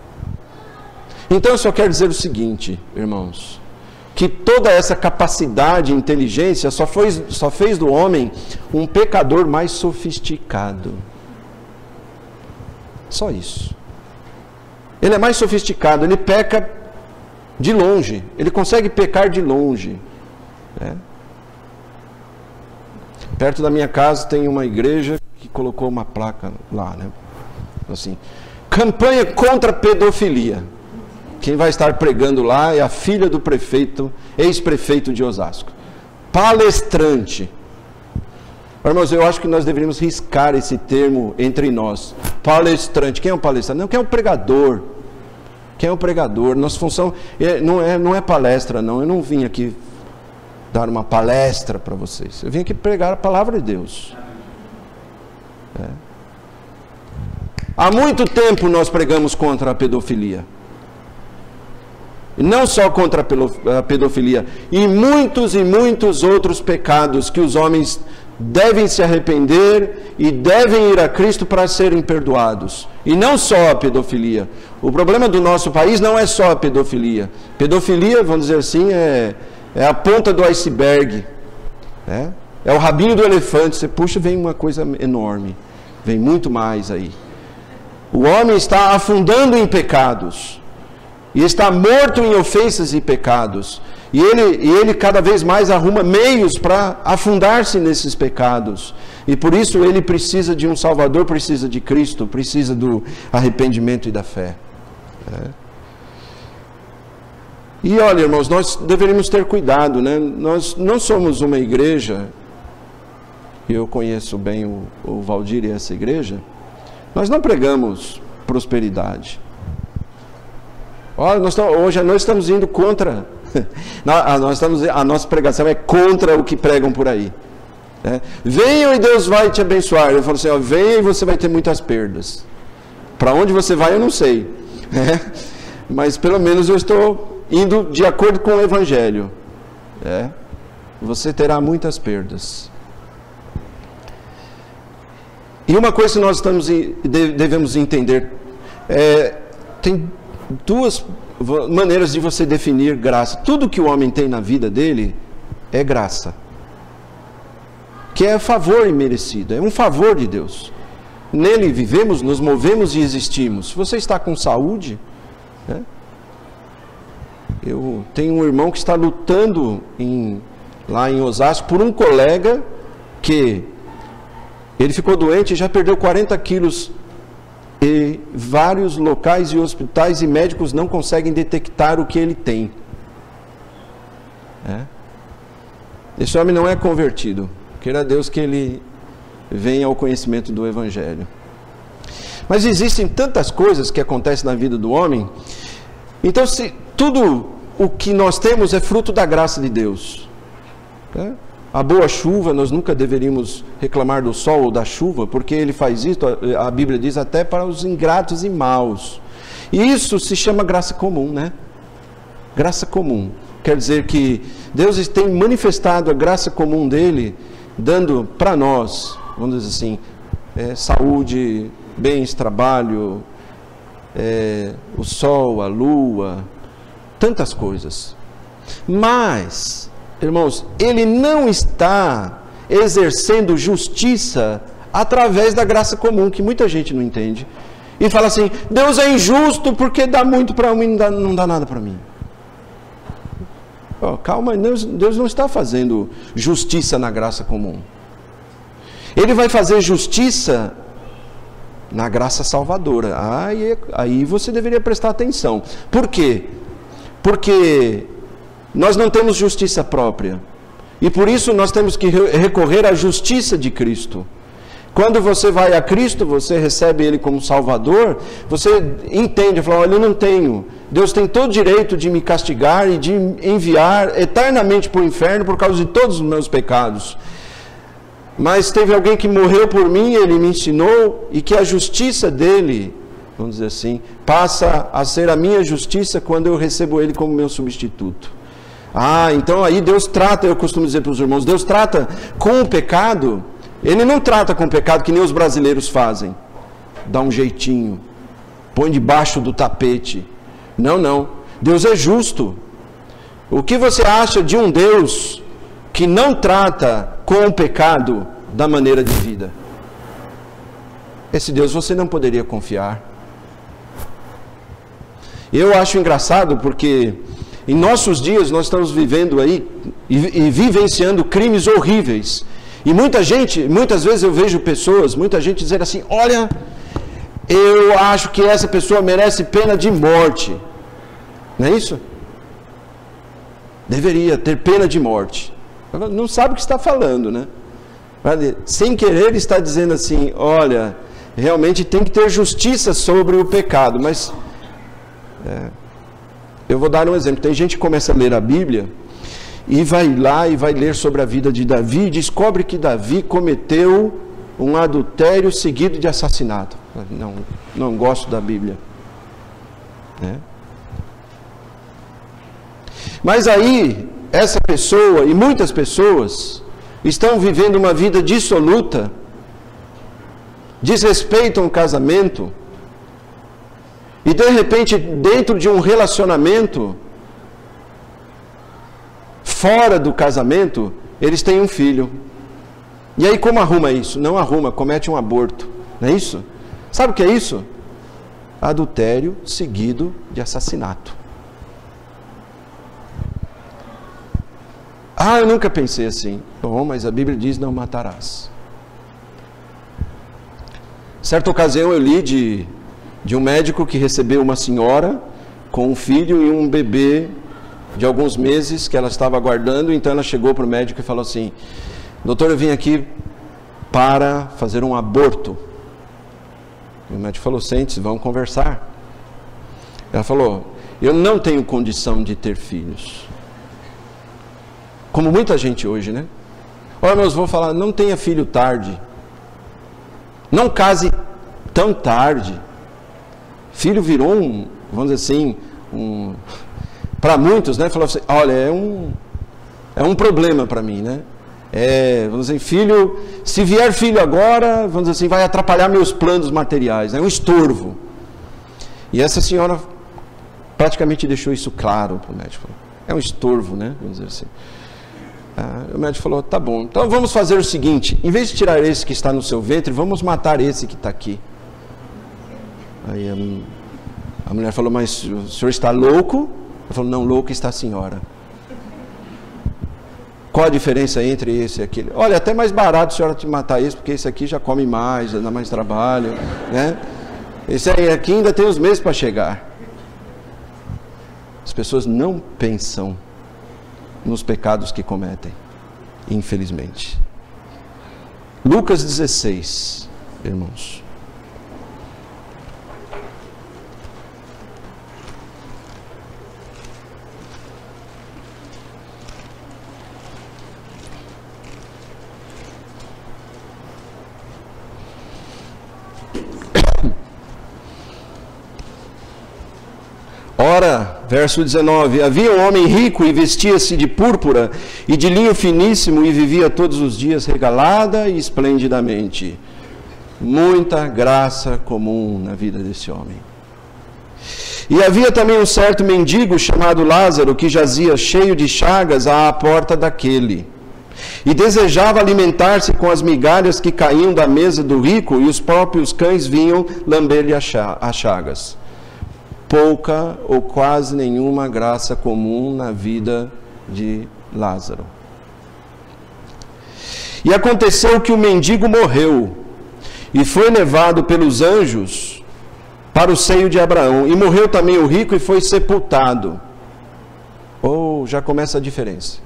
Então eu só quero dizer o seguinte, irmãos, que toda essa capacidade e inteligência só fez do homem um pecador mais sofisticado. Só isso. Ele é mais sofisticado, ele peca de longe, ele consegue pecar de longe, né? Perto da minha casa tem uma igreja que colocou uma placa lá, né? Assim, campanha contra a pedofilia. Quem vai estar pregando lá é a filha do prefeito, ex-prefeito de Osasco. Palestrante. Irmãos, eu acho que nós deveríamos riscar esse termo entre nós. Palestrante. Quem é um palestrante? Não, quem é um pregador? Quem é um pregador? Nossa função não é palestra, não. Eu não vim aqui dar uma palestra para vocês. Eu vim aqui pregar a palavra de Deus. Há muito tempo nós pregamos contra a pedofilia. E não só contra a pedofilia, e muitos outros pecados que os homens devem se arrepender e devem ir a Cristo para serem perdoados. E não só a pedofilia. O problema do nosso país não é só a pedofilia. Pedofilia, vamos dizer assim, é a ponta do iceberg. É o rabinho do elefante. Você puxa, vem uma coisa enorme. Vem muito mais aí. O homem está afundando em pecados. E está morto em ofensas e pecados. E ele cada vez mais arruma meios para afundar-se nesses pecados. E por isso ele precisa de um Salvador, precisa de Cristo, precisa do arrependimento e da fé. E olha, irmãos, nós deveríamos ter cuidado, né? Nós não somos uma igreja, e eu conheço bem o Valdir e essa igreja, nós não pregamos prosperidade. Olha, hoje nós estamos indo contra, a nossa pregação é contra o que pregam por aí. Venham e Deus vai te abençoar. Eu falo assim, venha e você vai ter muitas perdas. Para onde você vai eu não sei, mas pelo menos eu estou indo de acordo com o Evangelho. Você terá muitas perdas. E uma coisa que nós devemos entender, tem duas maneiras de você definir graça. Tudo que o homem tem na vida dele é graça, que é favor imerecido, é um favor de Deus. Nele vivemos, nos movemos e existimos. Se você está com saúde, eu tenho um irmão que está lutando lá em Osasco por um colega que ele ficou doente e já perdeu 40 quilos E vários locais e hospitais e médicos não conseguem detectar o que ele tem. Esse homem não é convertido. Queira Deus que ele venha ao conhecimento do Evangelho. Mas existem tantas coisas que acontecem na vida do homem. Então, se tudo o que nós temos é fruto da graça de Deus. A boa chuva, nós nunca deveríamos reclamar do sol ou da chuva, porque ele faz isso, a Bíblia diz, até para os ingratos e maus. E isso se chama graça comum, né? Graça comum. Quer dizer que Deus tem manifestado a graça comum dele, dando para nós, vamos dizer assim, saúde, bens, trabalho, o sol, a lua, tantas coisas. Mas, irmãos, ele não está exercendo justiça através da graça comum, que muita gente não entende. E fala assim, Deus é injusto porque dá muito para mim e não dá nada para mim. Calma, Deus não está fazendo justiça na graça comum. Ele vai fazer justiça na graça salvadora. Aí você deveria prestar atenção. Por quê? Porque nós não temos justiça própria. E por isso nós temos que recorrer à justiça de Cristo. Quando você vai a Cristo, você recebe Ele como Salvador, você entende, fala, olha, eu não tenho. Deus tem todo o direito de me castigar e de enviar eternamente para o inferno por causa de todos os meus pecados. Mas teve alguém que morreu por mim, Ele me ensinou, e que a justiça dEle, vamos dizer assim, passa a ser a minha justiça quando eu recebo Ele como meu substituto. Então aí Deus trata, eu costumo dizer para os irmãos, Deus trata com o pecado. Ele não trata com o pecado que nem os brasileiros fazem. Dá um jeitinho. Põe debaixo do tapete. Não. Deus é justo. O que você acha de um Deus que não trata com o pecado da maneira de vida? Esse Deus você não poderia confiar. Eu acho engraçado porque em nossos dias nós estamos vivendo aí e vivenciando crimes horríveis. E muitas vezes eu vejo pessoas, muita gente dizer assim, olha, eu acho que essa pessoa merece pena de morte. Não é isso? Deveria ter pena de morte. Não sabe o que está falando, né? Sem querer está dizendo assim, olha, realmente tem que ter justiça sobre o pecado. Mas, eu vou dar um exemplo. Tem gente que começa a ler a Bíblia e vai lá e vai ler sobre a vida de Davi e descobre que Davi cometeu um adultério seguido de assassinato. Não gosto da Bíblia. Mas aí, essa pessoa e muitas pessoas estão vivendo uma vida dissoluta, desrespeitam o casamento, e de repente, dentro de um relacionamento, fora do casamento, eles têm um filho. E aí como arruma isso? Não arruma, comete um aborto. Não é isso? Sabe o que é isso? Adultério seguido de assassinato. Eu nunca pensei assim. Bom, mas a Bíblia diz não matarás. Certa ocasião eu li de um médico que recebeu uma senhora com um filho e um bebê de alguns meses que ela estava aguardando. Então ela chegou para o médico e falou assim, doutor, eu vim aqui para fazer um aborto. E o médico falou, sente-se, vamos conversar. Ela falou, eu não tenho condição de ter filhos. Como muita gente hoje, né? Olha, meus, vou falar, não tenha filho tarde. Não case tão tarde. Filho virou vamos dizer assim, para muitos, né? Falou assim, olha, é um problema para mim, né? Vamos dizer, filho, se vier filho agora, vamos dizer assim, vai atrapalhar meus planos materiais, é um estorvo. E essa senhora praticamente deixou isso claro para o médico. É um estorvo, né? Vamos dizer assim. O médico falou, tá bom, então vamos fazer o seguinte, em vez de tirar esse que está no seu ventre, vamos matar esse que está aqui. Aí a mulher falou, mas o senhor está louco? Ele falou, não, louco está a senhora. Qual a diferença entre esse e aquele? Olha, até mais barato a senhora te matar esse, porque esse aqui já come mais, dá mais trabalho, né? Esse aí aqui ainda tem os meses para chegar. As pessoas não pensam nos pecados que cometem, infelizmente. Lucas 16, irmãos. Ora, verso 19, havia um homem rico e vestia-se de púrpura e de linho finíssimo e vivia todos os dias regalada e esplendidamente. Muita graça comum na vida desse homem. E havia também um certo mendigo chamado Lázaro que jazia cheio de chagas à porta daquele. E desejava alimentar-se com as migalhas que caíam da mesa do rico e os próprios cães vinham lamber-lhe as chagas. Pouca ou quase nenhuma graça comum na vida de Lázaro. E aconteceu que o mendigo morreu e foi levado pelos anjos para o seio de Abraão. E morreu também o rico e foi sepultado. Já começa a diferença.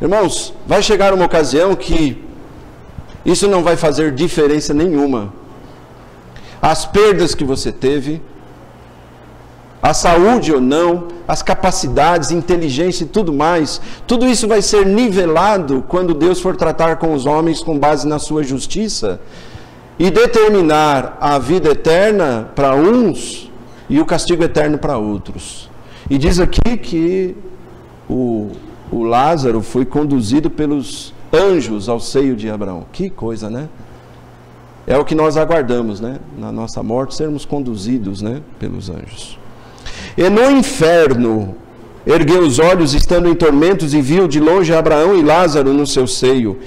Irmãos, vai chegar uma ocasião que isso não vai fazer diferença nenhuma. As perdas que você teve, a saúde ou não, as capacidades, inteligência e tudo mais, tudo isso vai ser nivelado quando Deus for tratar com os homens com base na sua justiça e determinar a vida eterna para uns e o castigo eterno para outros. E diz aqui que o Lázaro foi conduzido pelos anjos ao seio de Abraão. Que coisa, né? É o que nós aguardamos, né? Na nossa morte, sermos conduzidos, né? Pelos anjos. E no inferno, ergueu os olhos, estando em tormentos, e viu de longe Abraão e Lázaro no seu seio.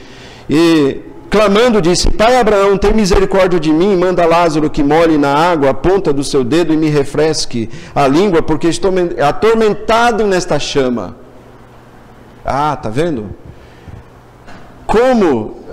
E, clamando, disse: Pai Abraão, tem misericórdia de mim, manda Lázaro que molhe na água a ponta do seu dedo e me refresque a língua, porque estou atormentado nesta chama. Tá vendo? Como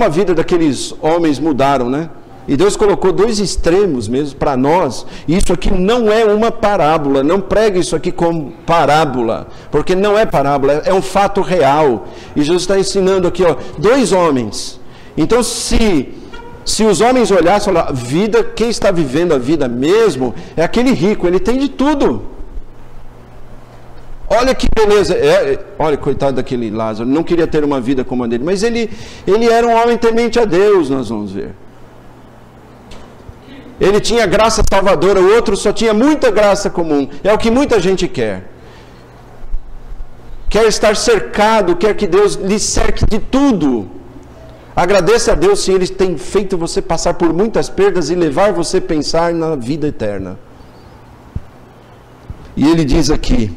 a vida daqueles homens mudaram, né? E Deus colocou dois extremos mesmo para nós. E isso aqui não é uma parábola. Não pregue isso aqui como parábola. Porque não é parábola, é um fato real. E Jesus está ensinando aqui, dois homens. Então, se os homens olhassem e falassem, quem está vivendo a vida mesmo é aquele rico, ele tem de tudo. Olha que beleza, olha, coitado daquele Lázaro, não queria ter uma vida como a dele, mas ele era um homem temente a Deus, nós vamos ver. Ele tinha graça salvadora, o outro só tinha muita graça comum, é o que muita gente quer. Quer estar cercado, quer que Deus lhe cerque de tudo. Agradeça a Deus se Ele tem feito você passar por muitas perdas e levar você a pensar na vida eterna. E ele diz aqui: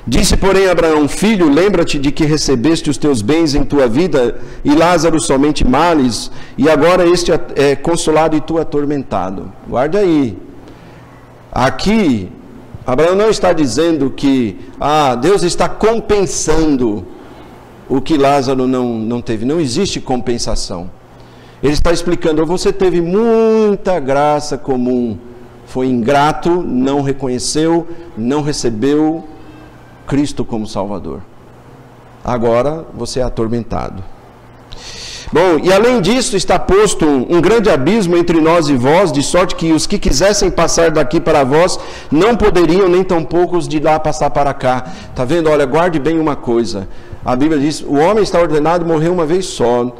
disse, porém, Abraão: Filho, lembra-te de que recebeste os teus bens em tua vida, e Lázaro somente males, e agora este é consolado e tu atormentado. Guarda aí. Aqui, Abraão não está dizendo que Deus está compensando o que Lázaro não teve. Não existe compensação. Ele está explicando: você teve muita graça comum, foi ingrato, não reconheceu, não recebeu Cristo como Salvador. Agora você é atormentado. Bom, e além disso está posto um grande abismo entre nós e vós, de sorte que os que quisessem passar daqui para vós não poderiam, nem tampouco os de lá passar para cá. Está vendo? Olha, guarde bem uma coisa. A Bíblia diz: o homem está ordenado morrer uma vez só.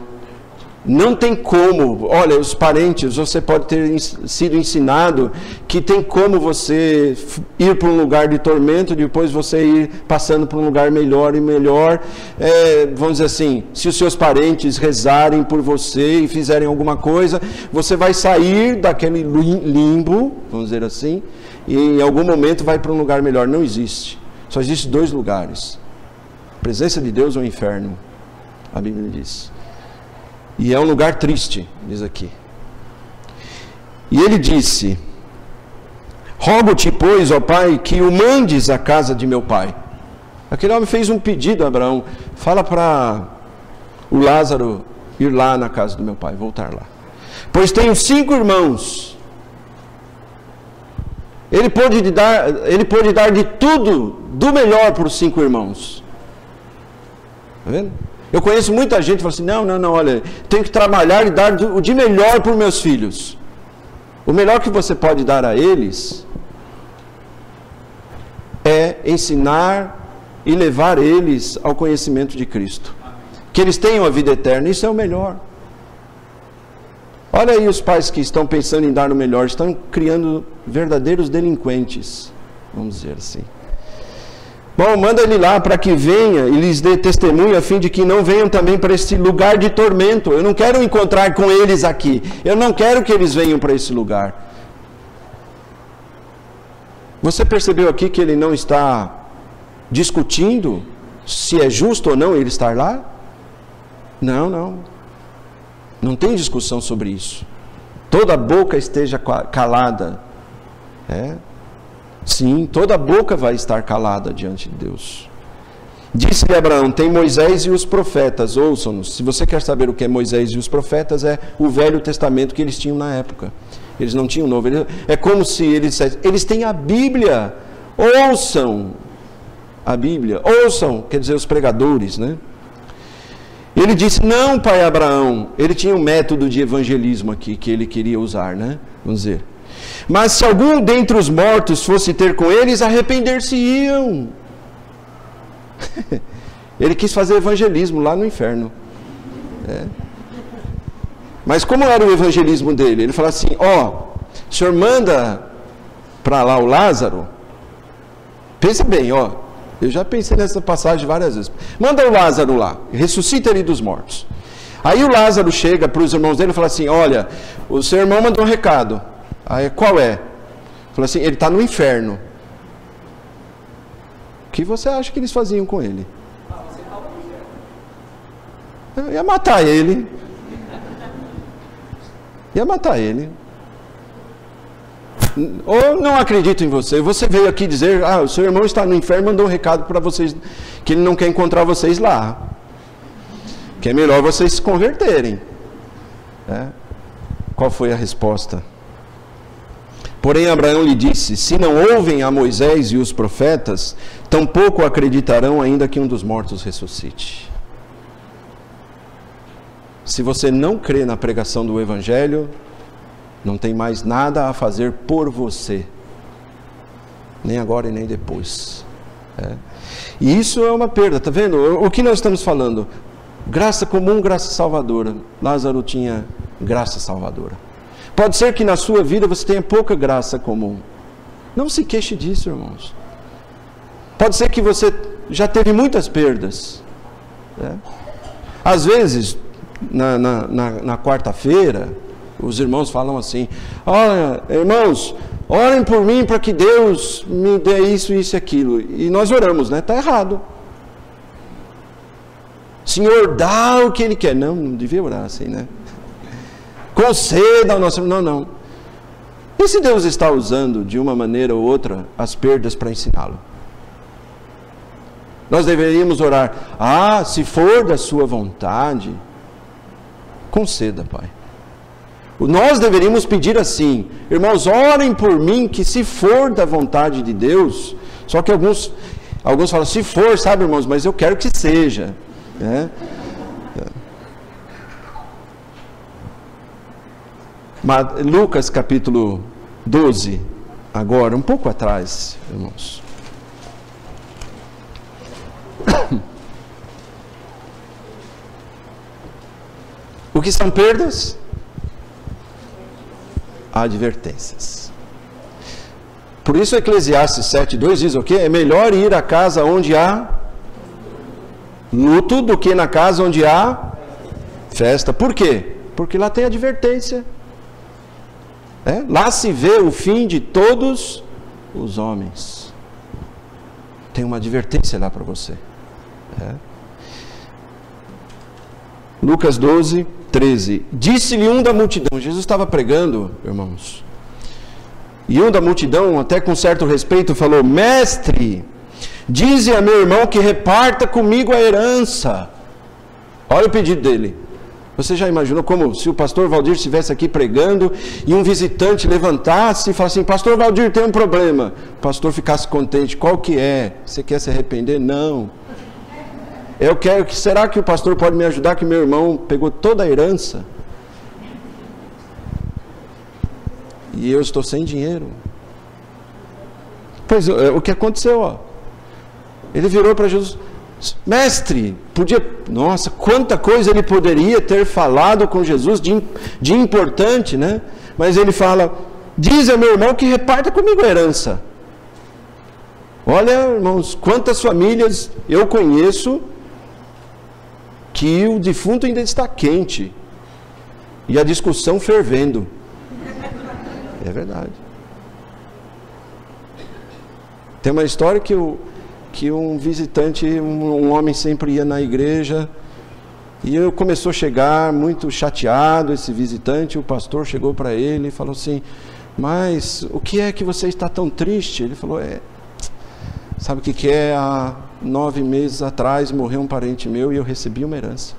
Não tem como, olha, os parentes, você pode ter sido ensinado que tem como você ir para um lugar de tormento, depois você ir passando para um lugar melhor e melhor. Vamos dizer assim, se os seus parentes rezarem por você e fizerem alguma coisa, você vai sair daquele limbo, vamos dizer assim, e em algum momento vai para um lugar melhor. Não existe. Só existe dois lugares: a presença de Deus ou o inferno, a Bíblia diz. E é um lugar triste, diz aqui. E ele disse: rogo-te, pois, ó Pai, que o mandes à casa de meu pai. Aquele homem fez um pedido a Abraão: fala para o Lázaro ir lá na casa do meu pai, voltar lá. Pois tenho 5 irmãos. Ele pôde dar de tudo, do melhor para os 5 irmãos. Está vendo? Eu conheço muita gente que fala assim, não, olha, tenho que trabalhar e dar o de melhor para os meus filhos. O melhor que você pode dar a eles é ensinar e levar eles ao conhecimento de Cristo. Que eles tenham a vida eterna, isso é o melhor. Olha aí os pais que estão pensando em dar o melhor, estão criando verdadeiros delinquentes, vamos dizer assim. Bom, manda ele lá para que venha e lhes dê testemunho, a fim de que não venham também para esse lugar de tormento. Eu não quero encontrar com eles aqui, eu não quero que eles venham para esse lugar. Você percebeu aqui que ele não está discutindo se é justo ou não ele estar lá? Não tem discussão sobre isso. Toda boca esteja calada. Sim, toda boca vai estar calada diante de Deus. Disse-lhe Abraão, tem Moisés e os profetas, ouçam-nos. Se você quer saber o que é Moisés e os profetas, é o Velho Testamento que eles tinham na época. Eles não tinham o Novo. É como se eles dissessem, eles têm a Bíblia, ouçam a Bíblia, ouçam, quer dizer, os pregadores, né? Ele disse, não, pai Abraão, ele tinha um método de evangelismo aqui, que ele queria usar, né? Vamos dizer. Mas se algum dentre os mortos fosse ter com eles, arrepender-se-iam. Ele quis fazer evangelismo lá no inferno. Mas como era o evangelismo dele? Ele falou assim, o senhor manda para lá o Lázaro. Pensa bem, eu já pensei nessa passagem várias vezes. Manda o Lázaro lá, ressuscita ele dos mortos. Aí o Lázaro chega para os irmãos dele e fala assim, olha, o seu irmão mandou um recado. Aí, qual é? Falou assim, ele está no inferno. O que você acha que eles faziam com ele? Eu ia matar ele. Ou não acredito em você. Você veio aqui dizer, o seu irmão está no inferno, mandou um recado para vocês, que ele não quer encontrar vocês lá. Que é melhor vocês se converterem. Qual foi a resposta? Porém Abraão lhe disse, se não ouvem a Moisés e os profetas, tampouco acreditarão ainda que um dos mortos ressuscite. Se você não crê na pregação do Evangelho, não tem mais nada a fazer por você. Nem agora e nem depois. E isso é uma perda, tá vendo? O que nós estamos falando? Graça comum, graça salvadora. Lázaro tinha graça salvadora. Pode ser que na sua vida você tenha pouca graça comum. Não se queixe disso, irmãos. Pode ser que você já teve muitas perdas. Às vezes, na quarta-feira, os irmãos falam assim, olha, irmãos, orem por mim para que Deus me dê isso, isso e aquilo. E nós oramos, né? Está errado. Senhor, dá o que Ele quer. Não devia orar assim, né? Conceda ao nosso... Não. E se Deus está usando de uma maneira ou outra as perdas para ensiná-lo? Nós deveríamos orar, se for da sua vontade, conceda, Pai. Nós deveríamos pedir assim, irmãos, orem por mim, que se for da vontade de Deus, só que alguns falam, se for, sabe, irmãos, mas eu quero que seja, Lucas capítulo 12, agora, um pouco atrás, irmãos. O que são perdas? Advertências. Por isso Eclesiastes 7:2 diz o quê? É melhor ir à casa onde há luto do que na casa onde há festa. Por quê? Porque lá tem advertência. Lá se vê o fim de todos os homens. Tem uma advertência lá para você. Lucas 12:13. Disse-lhe um da multidão. Jesus estava pregando, irmãos. E um da multidão, até com certo respeito, falou: Mestre, dize a meu irmão que reparta comigo a herança. Olha o pedido dele. Você já imaginou como se o pastor Valdir estivesse aqui pregando e um visitante levantasse e falasse assim, pastor Valdir, tem um problema. O pastor ficasse contente, qual que é? Você quer se arrepender? Não. Eu quero, será que o pastor pode me ajudar que meu irmão pegou toda a herança? E eu estou sem dinheiro. Pois o que aconteceu, ó. Ele virou para Jesus, mestre, nossa, quanta coisa ele poderia ter falado com Jesus de importante, né? Mas ele fala, diz ao meu irmão que reparta comigo a herança. Olha, irmãos, quantas famílias eu conheço que o defunto ainda está quente e a discussão fervendo. É verdade. Tem uma história que um visitante, um homem sempre ia na igreja e começou a chegar muito chateado esse visitante. O pastor chegou para ele e falou assim, mas o que é que você está tão triste? Ele falou, sabe o que é? Há 9 meses atrás morreu um parente meu e eu recebi uma herança.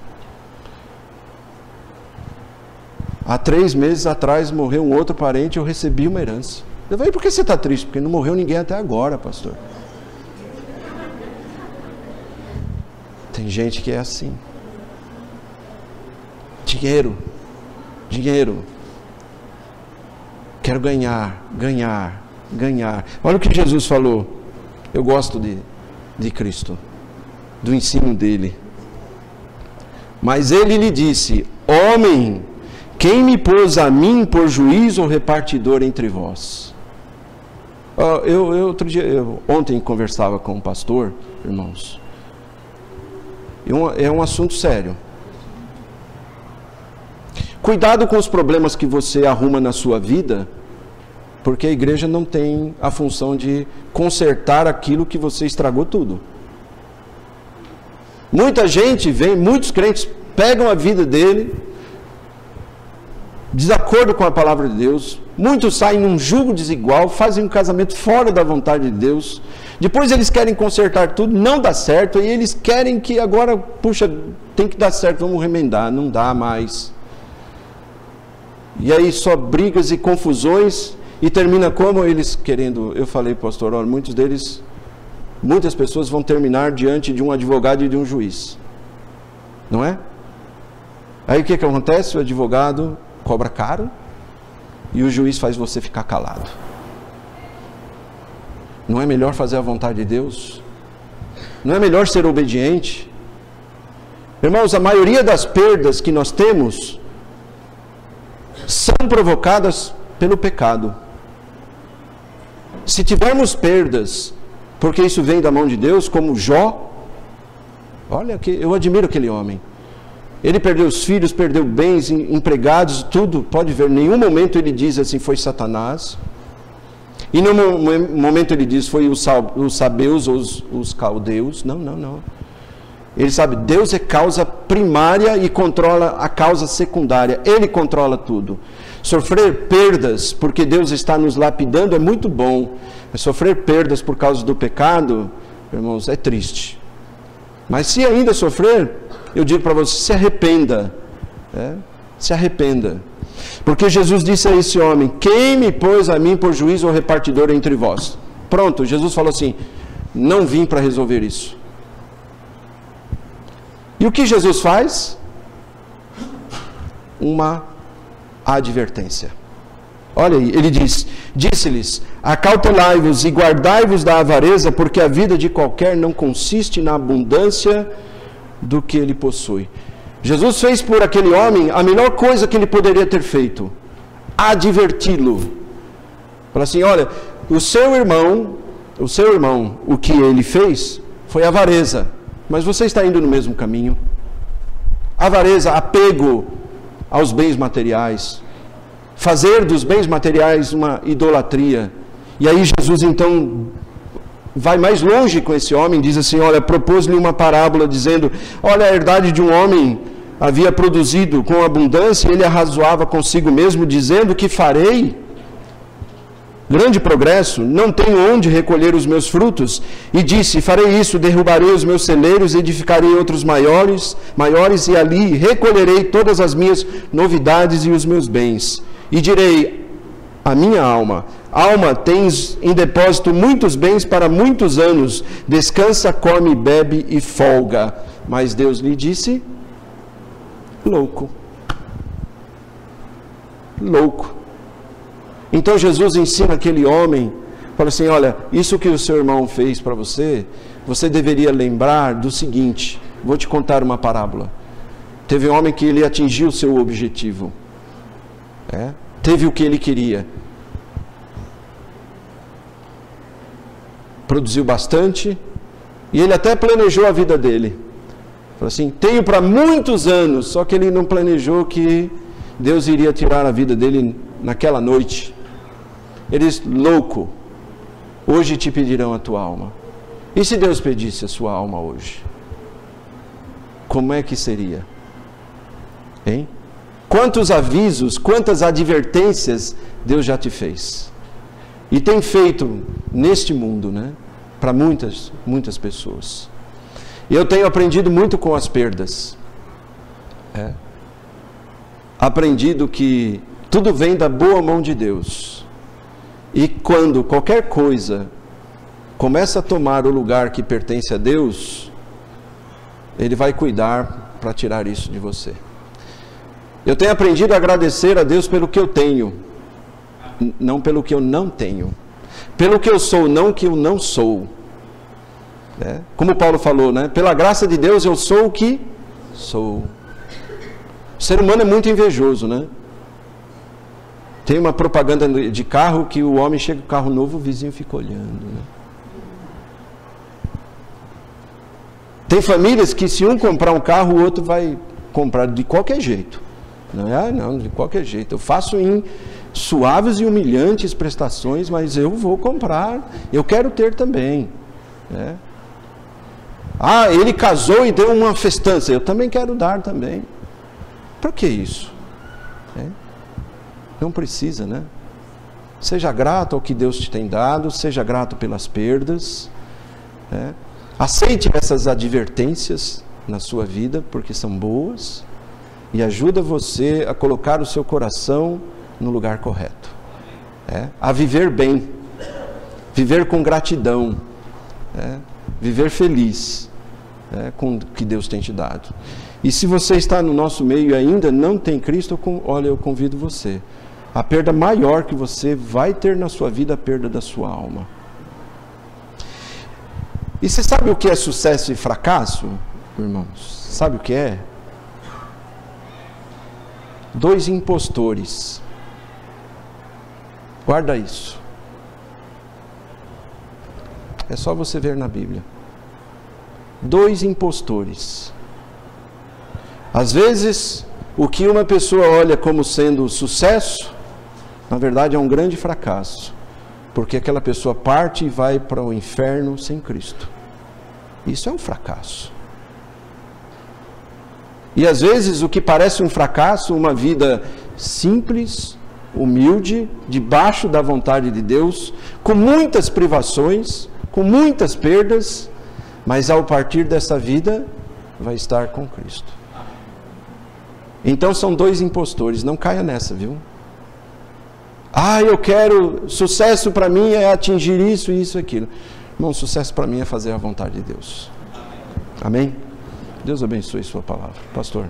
Há 3 meses atrás morreu um outro parente e eu recebi uma herança. Eu falei, por que você está triste? Porque não morreu ninguém até agora, pastor. Tem gente que é assim. Dinheiro. Quero ganhar. Olha o que Jesus falou. Eu gosto de Cristo, do ensino dele. Mas ele lhe disse, homem, quem me pôs a mim por juiz ou repartidor entre vós? Ontem conversava com um pastor, irmãos, e é um assunto sério. Cuidado com os problemas que você arruma na sua vida, porque a igreja não tem a função de consertar aquilo que você estragou tudo. Muita gente muitos crentes pegam a vida dele, desacordo com a palavra de Deus, muitos saem num jugo desigual, fazem um casamento fora da vontade de Deus, depois eles querem consertar tudo, não dá certo, e eles querem que agora, puxa, tem que dar certo, vamos remendar, não dá mais. E aí só brigas e confusões, e termina como eles querendo. Eu falei, pastor, olha, muitas pessoas vão terminar diante de um advogado e de um juiz, não é? Aí o que acontece? O advogado cobra caro e o juiz faz você ficar calado. Não é melhor fazer a vontade de Deus? Não é melhor ser obediente? Irmãos, a maioria das perdas que nós temos são provocadas pelo pecado. Se tivermos perdas, porque isso vem da mão de Deus, como Jó, olha, eu admiro aquele homem. Ele perdeu os filhos, perdeu bens, empregados, tudo, pode ver, em nenhum momento ele diz assim, foi Satanás. E no momento ele diz, foi os sabeus ou os caldeus. Não. Ele sabe, Deus é causa primária e controla a causa secundária. Ele controla tudo. Sofrer perdas, porque Deus está nos lapidando, é muito bom. Mas sofrer perdas por causa do pecado, irmãos, é triste. Mas se ainda sofrer, eu digo para você, se arrependa. Se arrependa. Porque Jesus disse a esse homem, quem me pôs a mim por juiz ou repartidor entre vós? Pronto, Jesus falou assim, não vim para resolver isso. E o que Jesus faz? Uma advertência. Olha aí, ele disse-lhes, acautelai-vos e guardai-vos da avareza, porque a vida de qualquer não consiste na abundância do que ele possui. Jesus fez por aquele homem a melhor coisa que ele poderia ter feito, adverti-lo. Falou assim, olha, o seu irmão, o que ele fez foi avareza, mas você está indo no mesmo caminho. Avareza, apego aos bens materiais, fazer dos bens materiais uma idolatria. E aí Jesus então vai mais longe com esse homem, diz assim, olha, propôs-lhe uma parábola dizendo, olha, a herdade de um homem havia produzido com abundância, e ele arrazoava consigo mesmo, dizendo, que farei? grande progresso, não tenho onde recolher os meus frutos, e disse, farei isso, derrubarei os meus celeiros, edificarei outros maiores, e ali recolherei todas as minhas novidades e os meus bens. E direi à minha alma, alma, tens em depósito muitos bens para muitos anos, descansa, come, bebe e folga. Mas Deus lhe disse, louco. Louco. Então Jesus ensina aquele homem, fala assim, olha, isso que o seu irmão fez para você, você deveria lembrar do seguinte, vou te contar uma parábola. Teve um homem que ele atingiu o seu objetivo, teve o que ele queria, produziu bastante, e ele até planejou a vida dele. Falou assim, tenho para muitos anos, só que ele não planejou que Deus iria tirar a vida dele naquela noite. Ele disse, louco, hoje te pedirão a tua alma. E se Deus pedisse a sua alma hoje? Como é que seria? Hein? Quantos avisos, quantas advertências Deus já te fez? E tem feito neste mundo, né? Para muitas pessoas. E eu tenho aprendido muito com as perdas. Aprendido que tudo vem da boa mão de Deus. E quando qualquer coisa começa a tomar o lugar que pertence a Deus, Ele vai cuidar para tirar isso de você. Eu tenho aprendido a agradecer a Deus pelo que eu tenho, não pelo que eu não tenho. Pelo que eu sou, não que eu não sou. Como Paulo falou, né? Pela graça de Deus eu sou o que sou. O ser humano é muito invejoso, né? Tem uma propaganda de carro que o homem chega com carro novo, o vizinho fica olhando, né? Tem famílias que se um comprar um carro, o outro vai comprar de qualquer jeito. Não, de qualquer jeito. Eu faço em suaves e humilhantes prestações, mas eu vou comprar, eu quero ter também. Ele casou e deu uma festança, eu também quero dar também. Para que isso? Não precisa, né? Seja grato ao que Deus te tem dado, seja grato pelas perdas. Aceite essas advertências na sua vida, porque são boas, e ajuda você a colocar o seu coração no lugar correto. A viver bem, viver com gratidão, viver feliz com o que Deus tem te dado. E se você está no nosso meio e ainda não tem Cristo, olha, eu convido você. A perda maior que você vai ter na sua vida é a perda da sua alma. E você sabe o que é sucesso e fracasso, irmãos? Sabe o que é? 2 impostores. Guarda isso. É só você ver na Bíblia. 2 impostores. Às vezes, o que uma pessoa olha como sendo sucesso, na verdade é um grande fracasso, porque aquela pessoa parte e vai para o inferno sem Cristo. Isso é um fracasso. E às vezes o que parece um fracasso, uma vida simples, humilde, debaixo da vontade de Deus, com muitas privações, com muitas perdas, mas ao partir dessa vida vai estar com Cristo. Então são 2 impostores, não caia nessa, viu? Eu quero, sucesso para mim é atingir isso, isso, aquilo. Irmão, sucesso para mim é fazer a vontade de Deus. Amém? Deus abençoe sua palavra. Pastor.